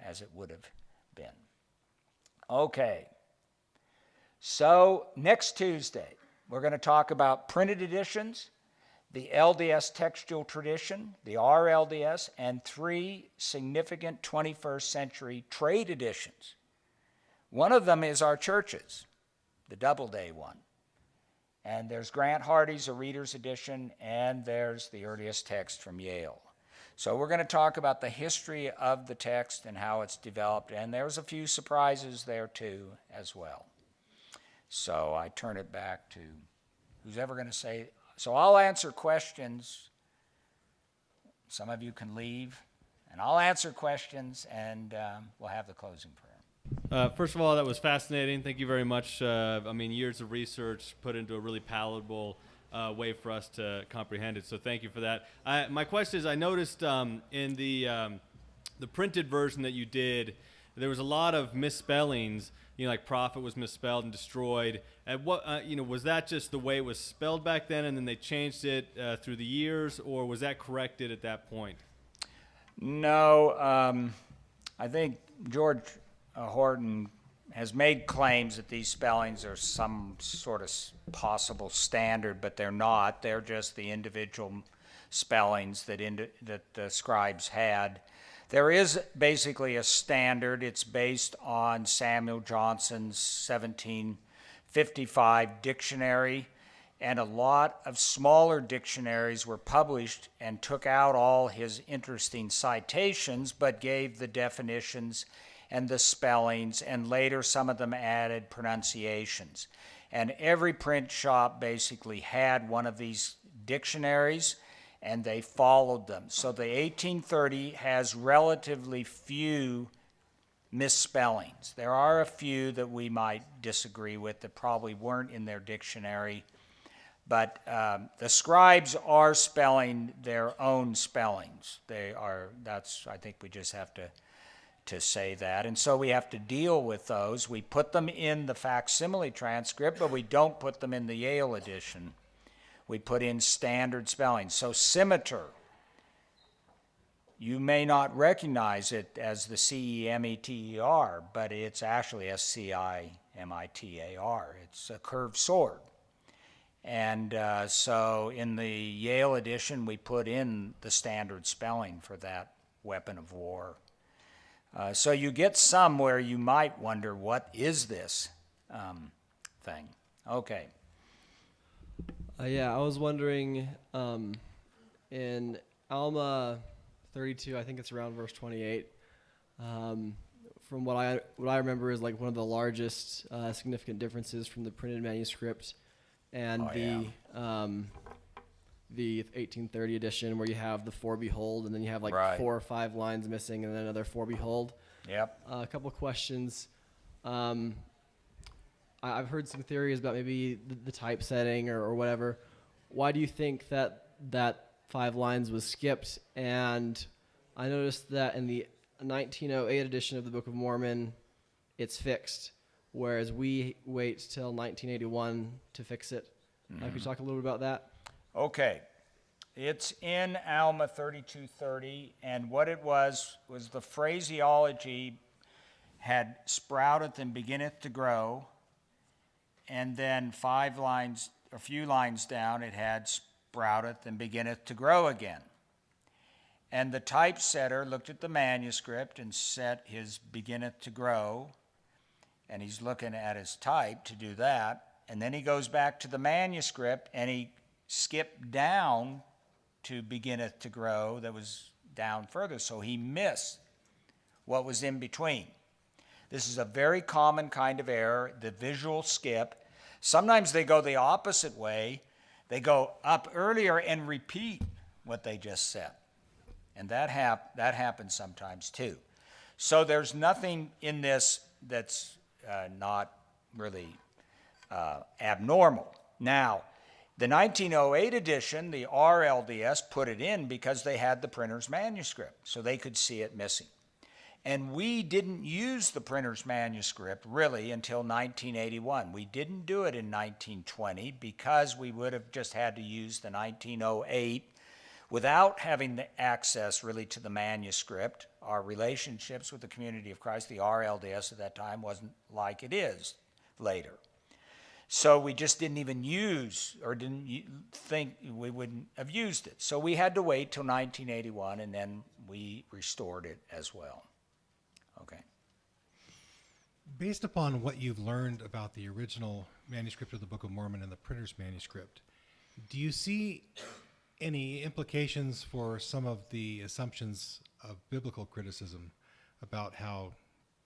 [SPEAKER 2] as it would have been. Okay, so next Tuesday, we're going to talk about printed editions, the LDS textual tradition, the RLDS, and 3 significant 21st century trade editions. One of them is our church's, the Doubleday one. And there's Grant Hardy's, a reader's edition, and there's the earliest text from Yale. So we're going to talk about the history of the text and how it's developed, and there's a few surprises there too as well. So I turn it back to who's ever going to say. So I'll answer questions. Some of you can leave, and I'll answer questions, and we'll have the closing prayer.
[SPEAKER 3] First of all, that was fascinating. Thank you very much. Years of research put into a really palatable way for us to comprehend it. So thank you for that. My question is, I noticed in the printed version that you did, there was a lot of misspellings. Like prophet was misspelled and destroyed. And was that just the way it was spelled back then, and then they changed it through the years, or was that corrected at that point?
[SPEAKER 2] No, I think George Horton has made claims that these spellings are some sort of possible standard, but they're not. They're just the individual spellings that the scribes had. There is basically a standard. It's based on Samuel Johnson's 1755 dictionary, and a lot of smaller dictionaries were published and took out all his interesting citations, but gave the definitions and the spellings, and later some of them added pronunciations. And every print shop basically had one of these dictionaries, and they followed them. So the 1830 has relatively few misspellings. There are a few that we might disagree with that probably weren't in their dictionary, but the scribes are spelling their own spellings. I think we just have to say that. And so we have to deal with those. We put them in the facsimile transcript, but we don't put them in the Yale edition. We put in standard spelling. So scimitar You may not recognize it as the CEMETER, but it's actually SCIMITAR. It's a curved sword. And so in the Yale edition, we put in the standard spelling for that weapon of war. So you get some where you might wonder, what is this thing? Okay.
[SPEAKER 4] Yeah, I was wondering, in Alma 32, I think it's around verse 28. From what I remember is like one of the largest significant differences from the printed manuscript and the 1830 edition, where you have the for behold, and then you have like 4 or 5 lines missing, and then another for behold.
[SPEAKER 2] Yep.
[SPEAKER 4] A couple of questions. I've heard some theories about maybe the typesetting or whatever. Why do you think that 5 lines was skipped? And I noticed that in the 1908 edition of the Book of Mormon, it's fixed, whereas we wait till 1981 to fix it. Could you talk a little bit about that?
[SPEAKER 2] Okay. It's in Alma 3230, and what it was the phraseology had sprouteth and beginneth to grow, and then 5 lines, a few lines down, it had sprouteth and beginneth to grow again. And the typesetter looked at the manuscript and set his beginneth to grow, and he's looking at his type to do that, and then he goes back to the manuscript and he skipped down to beginneth to grow, that was down further, so he missed what was in between. This is a very common kind of error, the visual skip. Sometimes they go the opposite way. They go up earlier and repeat what they just said. And that happens sometimes too. So there's nothing in this that's not really abnormal. Now, the 1908 edition, the RLDS, put it in because they had the printer's manuscript, so they could see it missing. And we didn't use the printer's manuscript really until 1981. We didn't do it in 1920 because we would have just had to use the 1908 without having the access really to the manuscript. Our relationships with the Community of Christ, the RLDS at that time, wasn't like it is later. So we just didn't even use, or didn't think we wouldn't have used it. So we had to wait till 1981, and then we restored it as well. Okay.
[SPEAKER 5] Based upon what you've learned about the original manuscript of the Book of Mormon and the printer's manuscript, do you see any implications for some of the assumptions of biblical criticism about how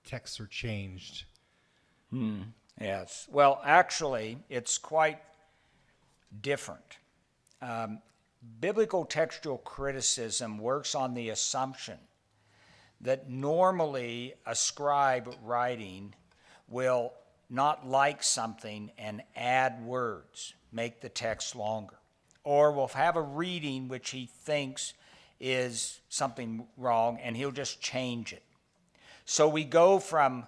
[SPEAKER 5] texts are changed?
[SPEAKER 2] Yes. Well, actually, it's quite different. Biblical textual criticism works on the assumption that normally a scribe writing will not like something and add words, make the text longer, or will have a reading which he thinks is something wrong and he'll just change it. So we go from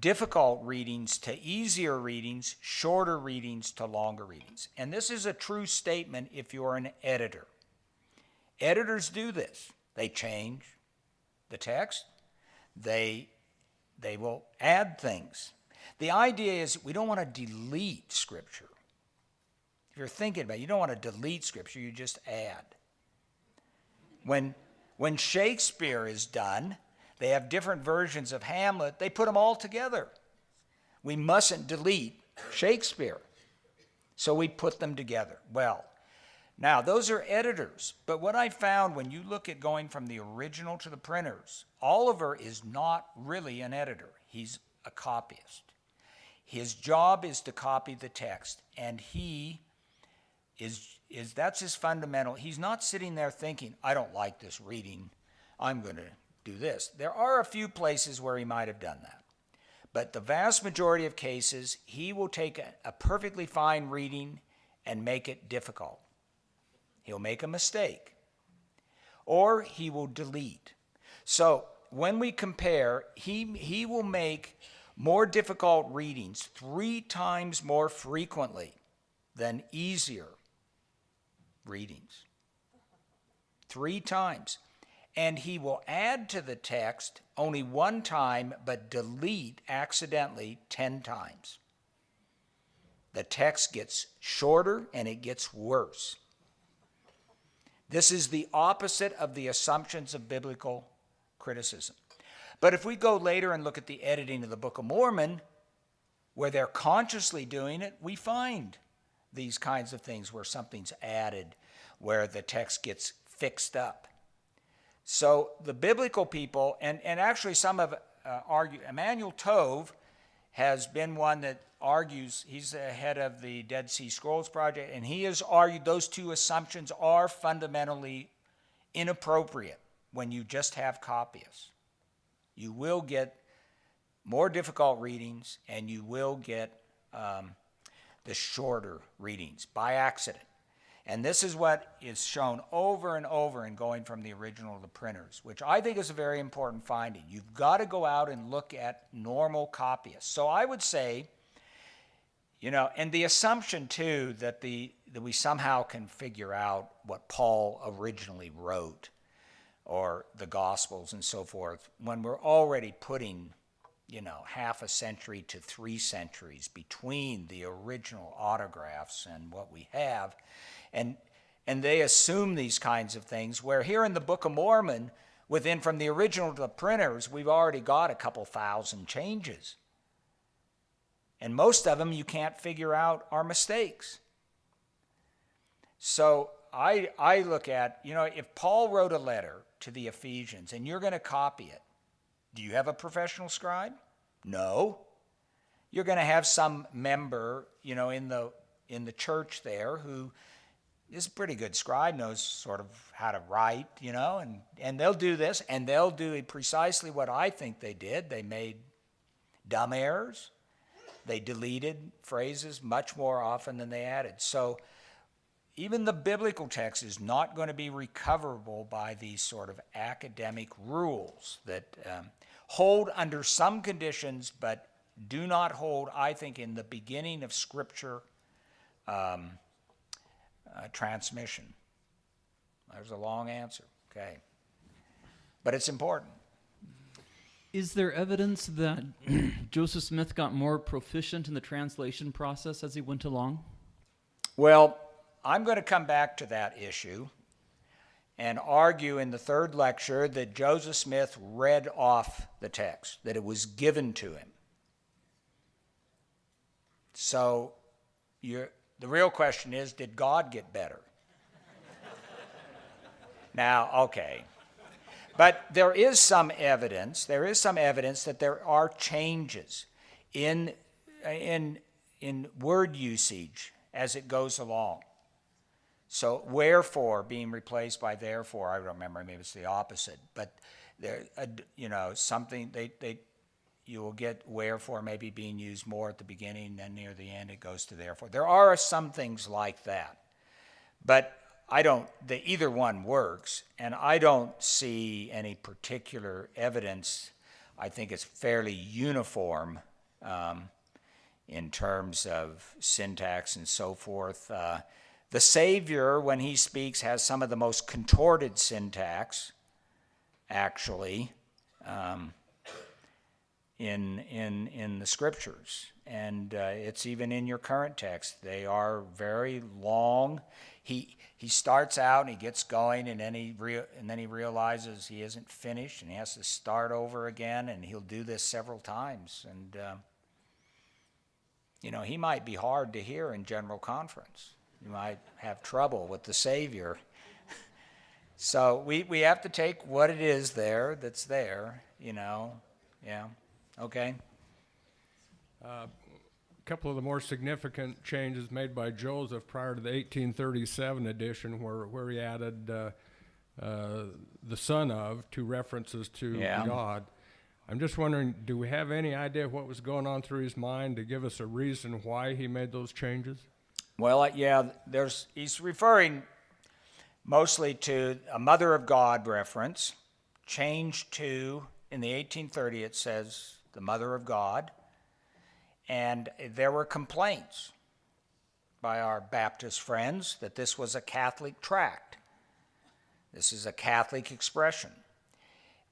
[SPEAKER 2] difficult readings to easier readings, shorter readings to longer readings. And this is a true statement if you're an editor. Editors do this. They change the text. They will add things. The idea is we don't want to delete Scripture. If you're thinking about it, you don't want to delete Scripture, you just add. When Shakespeare is done, they have different versions of Hamlet. They put them all together. We mustn't delete Shakespeare. So we put them together. Well, now those are editors. But what I found when you look at going from the original to the printers, Oliver is not really an editor. He's a copyist. His job is to copy the text. And he that's his fundamental. He's not sitting there thinking, I don't like this reading, I'm going to do this. There are a few places where he might have done that. But the vast majority of cases, he will take a perfectly fine reading and make it difficult. He'll make a mistake. Or he will delete. So when we compare, he will make more difficult readings 3 times more frequently than easier readings. 3 times. And he will add to the text only 1 time, but delete accidentally 10 times. The text gets shorter and it gets worse. This is the opposite of the assumptions of biblical criticism. But if we go later and look at the editing of the Book of Mormon, where they're consciously doing it, we find these kinds of things where something's added, where the text gets fixed up. So the biblical people, and actually some have argued, Emmanuel Tove has been one that argues, he's the head of the Dead Sea Scrolls Project, and he has argued those 2 assumptions are fundamentally inappropriate when you just have copyists. You will get more difficult readings, and you will get the shorter readings by accident. And this is what is shown over and over in going from the original to the printers, which I think is a very important finding. You've got to go out and look at normal copyists. So I would say, and the assumption too that we somehow can figure out what Paul originally wrote, or the Gospels and so forth, when we're already putting half a century to 3 centuries between the original autographs and what we have. And they assume these kinds of things, where here in the Book of Mormon, from the original to the printers, we've already got a couple thousand changes. And most of them you can't figure out are mistakes. So I look at, if Paul wrote a letter to the Ephesians and you're going to copy it, do you have a professional scribe? No. You're going to have some member, in the church there who is a pretty good scribe, knows sort of how to write, and they'll do this, and they'll do precisely what I think they did. They made dumb errors. They deleted phrases much more often than they added. So even the biblical text is not going to be recoverable by these sort of academic rules that hold under some conditions, but do not hold, I think, in the beginning of Scripture transmission. There's a long answer, okay. But it's important.
[SPEAKER 6] Is there evidence that Joseph Smith got more proficient in the translation process as he went along?
[SPEAKER 2] Well, I'm going to come back to that issue and argue in the 3rd lecture that Joseph Smith read off the text, that it was given to him. So the real question is, did God get better? Now, okay. But there is some evidence that there are changes in word usage as it goes along. So wherefore being replaced by therefore, I don't remember, maybe it's the opposite, but there, something you will get wherefore maybe being used more at the beginning, then near the end it goes to therefore. There are some things like that, but either one works, and I don't see any particular evidence. I think it's fairly uniform in terms of syntax and so forth. The Savior, when he speaks, has some of the most contorted syntax, actually, in the Scriptures. And it's even in your current text. They are very long. He starts out and he gets going, and then he realizes he isn't finished, and he has to start over again, and he'll do this several times. And he might be hard to hear in general conference. You might have trouble with the Savior. So we have to take what it is that's there, Yeah. Okay.
[SPEAKER 7] A couple of the more significant changes made by Joseph prior to the 1837 edition, where he added the son of, 2 references to God. I'm just wondering, do we have any idea what was going on through his mind to give us a reason why he made those changes?
[SPEAKER 2] Well, he's referring mostly to a Mother of God reference, changed to, in the 1830 it says, the Mother of God, and there were complaints by our Baptist friends that this was a Catholic tract. This is a Catholic expression.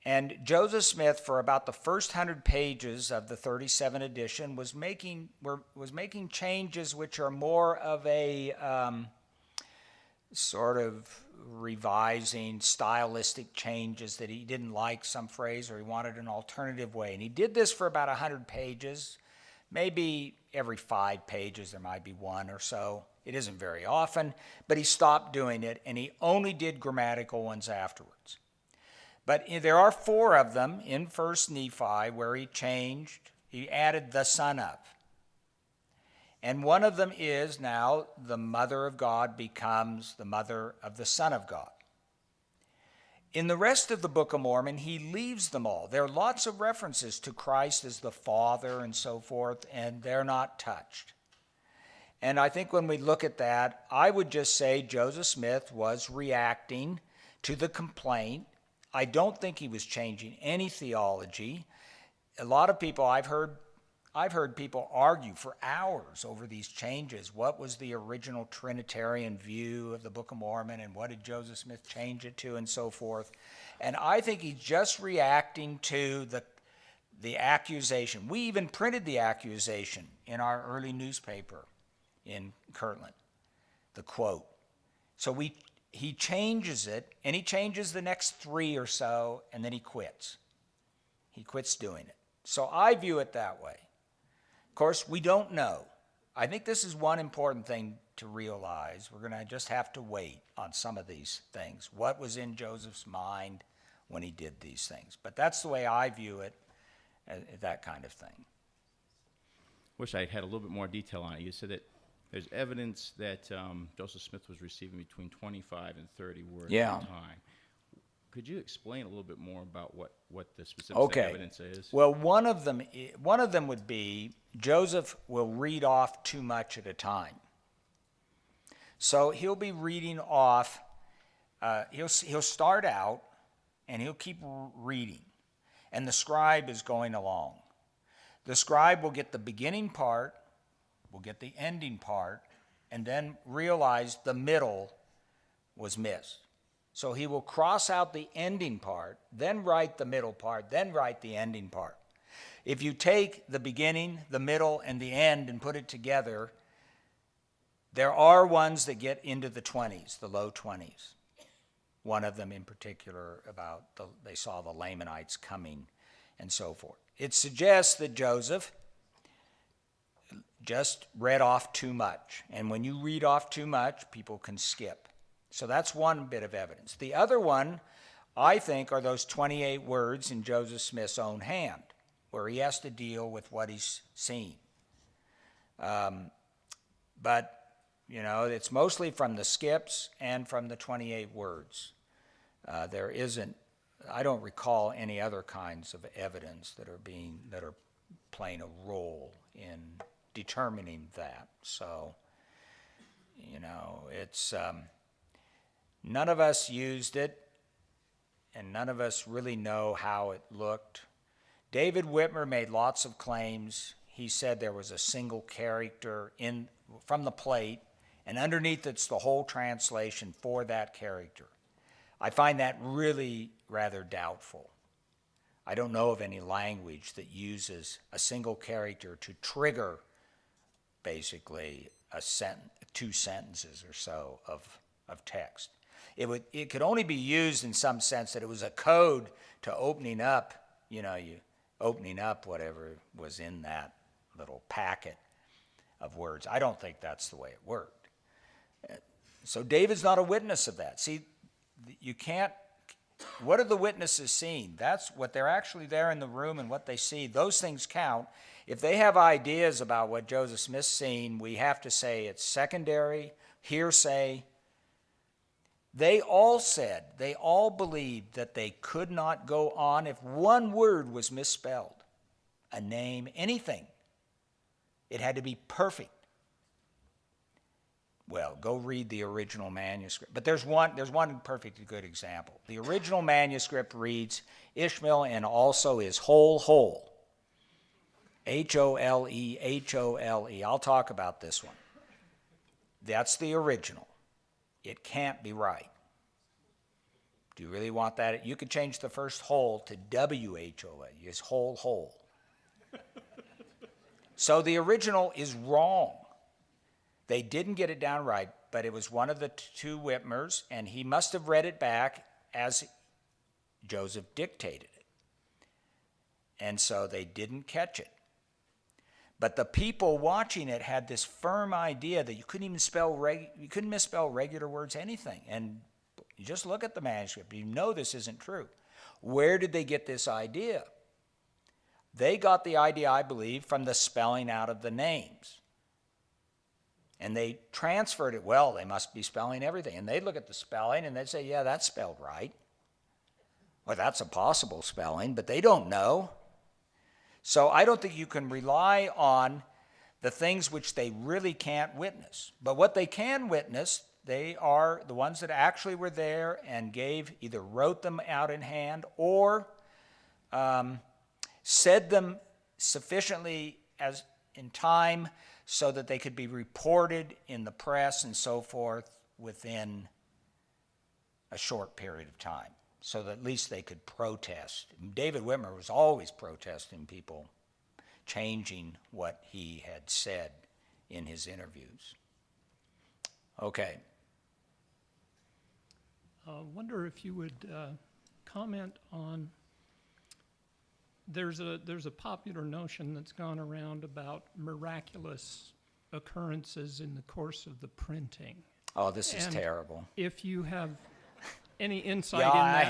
[SPEAKER 2] And Joseph Smith, for about the first 100 pages of the 37 edition, was making changes which are more of a sort of revising, stylistic changes that he didn't like some phrase or he wanted an alternative way. And he did this for about 100 pages. Maybe every 5 pages there might be one or so. It isn't very often, but he stopped doing it, and he only did grammatical ones afterwards. But there are 4 of them in 1 Nephi where he added the son of. And one of them is now the mother of God becomes the mother of the Son of God. In the rest of the Book of Mormon, he leaves them all. There are lots of references to Christ as the Father and so forth, and they're not touched. And I think when we look at that, I would just say Joseph Smith was reacting to the complaint. I don't think he was changing any theology. A lot of people, I've heard people argue for hours over these changes. What was the original Trinitarian view of the Book of Mormon, and what did Joseph Smith change it to, and so forth. And I think he's just reacting to the accusation. We even printed the accusation in our early newspaper in Kirtland, the quote. So he changes it, and he changes the next 3 or so, and then he quits. He quits doing it. So I view it that way. Of course, we don't know. I think this is one important thing to realize. We're going to just have to wait on some of these things. What was in Joseph's mind when he did these things? But that's the way I view it, that kind of thing.
[SPEAKER 8] Wish I had a little bit more detail on it. You said that there's evidence that Joseph Smith was receiving between 25 and 30 words at a time. Could you explain a little bit more about what the specific evidence is?
[SPEAKER 2] Well, one of them would be Joseph will read off too much at a time. So he'll be reading off. He'll start out and he'll keep reading, and the scribe is going along. The scribe will get the beginning part, will get the ending part, and then realize the middle was missed. So he will cross out the ending part, then write the middle part, then write the ending part. If you take the beginning, the middle, and the end and put it together, there are ones that get into the 20s, the low 20s. One of them in particular they saw the Lamanites coming and so forth. It suggests that Joseph just read off too much. And when you read off too much, people can skip. So that's one bit of evidence. The other one, I think, are those 28 words in Joseph Smith's own hand, where he has to deal with what he's seen. But, it's mostly from the skips and from the 28 words. I don't recall any other kinds of evidence that are playing a role in determining that. So, it's... None of us used it, and none of us really know how it looked. David Whitmer made lots of claims. He said there was a single character from the plate, and underneath it's the whole translation for that character. I find that really rather doubtful. I don't know of any language that uses a single character to trigger basically 2 sentences or so of text. It could only be used in some sense that it was a code to opening up, opening up whatever was in that little packet of words. I don't think that's the way it worked. So David's not a witness of that. See, you can't, what are the witnesses seeing? That's what they're actually there in the room and what they see. Those things count. If they have ideas about what Joseph Smith's seen, we have to say it's secondary, hearsay. They all believed that they could not go on if one word was misspelled, a name, anything. It had to be perfect. Well, go read the original manuscript. But there's one perfectly good example. The original manuscript reads, Ishmael and also is whole. H-O-L-E, H-O-L-E. I'll talk about this one. That's the original. It can't be right. Do you really want that? You could change the first whole to W-H-O-L, use whole. So the original is wrong. They didn't get it down right, but it was one of the two Whitmers, and he must have read it back as Joseph dictated it. And so they didn't catch it. But the people watching it had this firm idea that you couldn't misspell regular words, anything. And you just look at the manuscript, you know this isn't true. Where did they get this idea? They got the idea, I believe, from the spelling out of the names. And they transferred it, well, they must be spelling everything. And they'd look at the spelling and they'd say, yeah, that's spelled right. Well, that's a possible spelling, but they don't know. So I don't think you can rely on the things which they really can't witness. But what they can witness, they are the ones that actually were there and either wrote them out in hand or said them sufficiently as in time so that they could be reported in the press and so forth within a short period of time, so that at least they could protest. David Whitmer was always protesting people changing what he had said in his interviews. Okay.
[SPEAKER 9] Wonder if you would comment on, there's a popular notion that's gone around about miraculous occurrences in the course of the printing.
[SPEAKER 2] Oh, this is
[SPEAKER 9] And
[SPEAKER 2] terrible.
[SPEAKER 9] If you have any insight
[SPEAKER 2] Yeah,
[SPEAKER 9] in that
[SPEAKER 2] I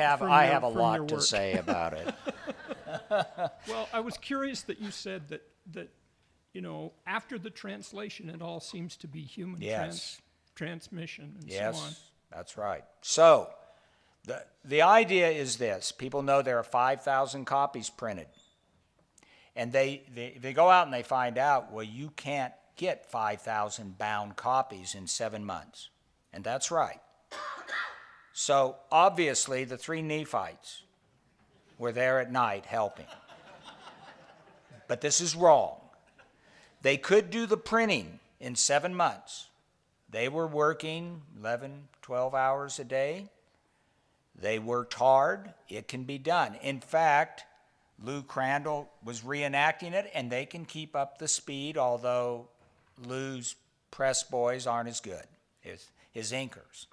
[SPEAKER 2] have a
[SPEAKER 9] from
[SPEAKER 2] lot
[SPEAKER 9] your
[SPEAKER 2] to
[SPEAKER 9] work.
[SPEAKER 2] say about it.
[SPEAKER 9] Well, I was curious that you said that after the translation, it all seems to be human
[SPEAKER 2] Yes.
[SPEAKER 9] transmission and
[SPEAKER 2] Yes,
[SPEAKER 9] so on.
[SPEAKER 2] that's right. So the idea is this. People know there are 5,000 copies printed. And they go out and they find out, well, you can't get 5,000 bound copies in 7 months. And that's right. So obviously the three Nephites were there at night helping. But this is wrong. They could do the printing in 7 months. They were working 11, 12 hours a day. They worked hard. It can be done. In fact, Lou Crandall was reenacting it, and they can keep up the speed, although Lou's press boys aren't as good, his inkers.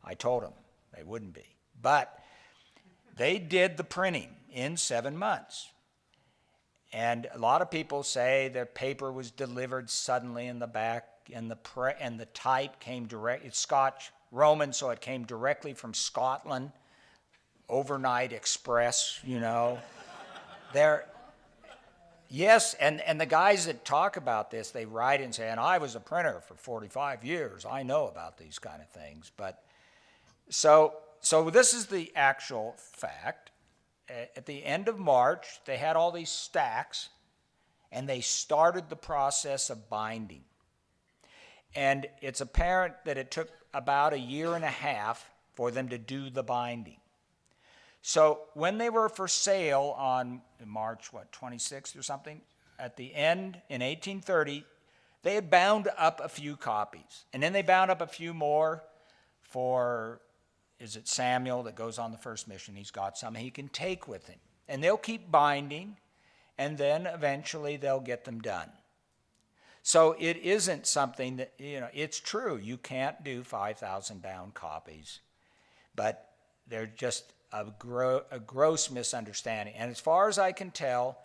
[SPEAKER 2] I told him they wouldn't be. But they did the printing in 7 months. And a lot of people say their paper was delivered suddenly in the back, and the type came direct. It's Scotch Roman, so it came directly from Scotland. Overnight express, Yes, and the guys that talk about this, they write and say, and I was a printer for 45 years. I know about these kind of things. But so this is the actual fact. At the end of March, they had all these stacks, and they started the process of binding. And it's apparent that it took about 1.5 years for them to do the binding. So when they were for sale on March, 26th or something, at the end in 1830, they had bound up a few copies. And then they bound up a few more for, is it Samuel that goes on the first mission? He's got some he can take with him. And they'll keep binding, and then eventually they'll get them done. So it isn't something that, it's true. You can't do 5,000 bound copies. But they're just a gross misunderstanding. And as far as I can tell,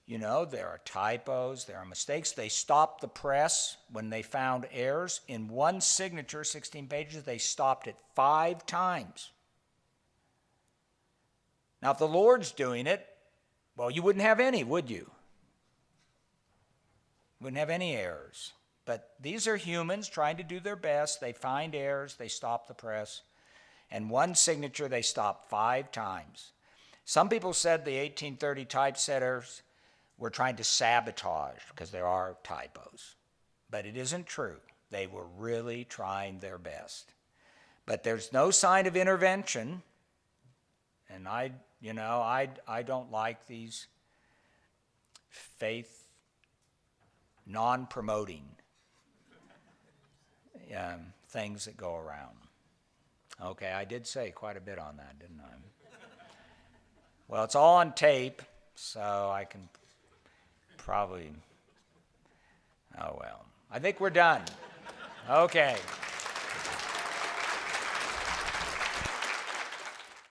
[SPEAKER 2] there are typos, there are mistakes. They stopped the press when they found errors. In one signature, 16 pages, they stopped it 5 times. Now, if the Lord's doing it, well, you wouldn't have any, would you? Wouldn't have any errors. But these are humans trying to do their best. They find errors, they stop the press. And one signature they stopped 5 times. Some people said the 1830 typesetters were trying to sabotage because there are typos. But it isn't true. They were really trying their best. But there's no sign of intervention. And I don't like these faith non-promoting things that go around. Okay, I did say quite a bit on that, didn't I? Well, it's all on tape, so I can probably, oh well. I think we're done. Okay.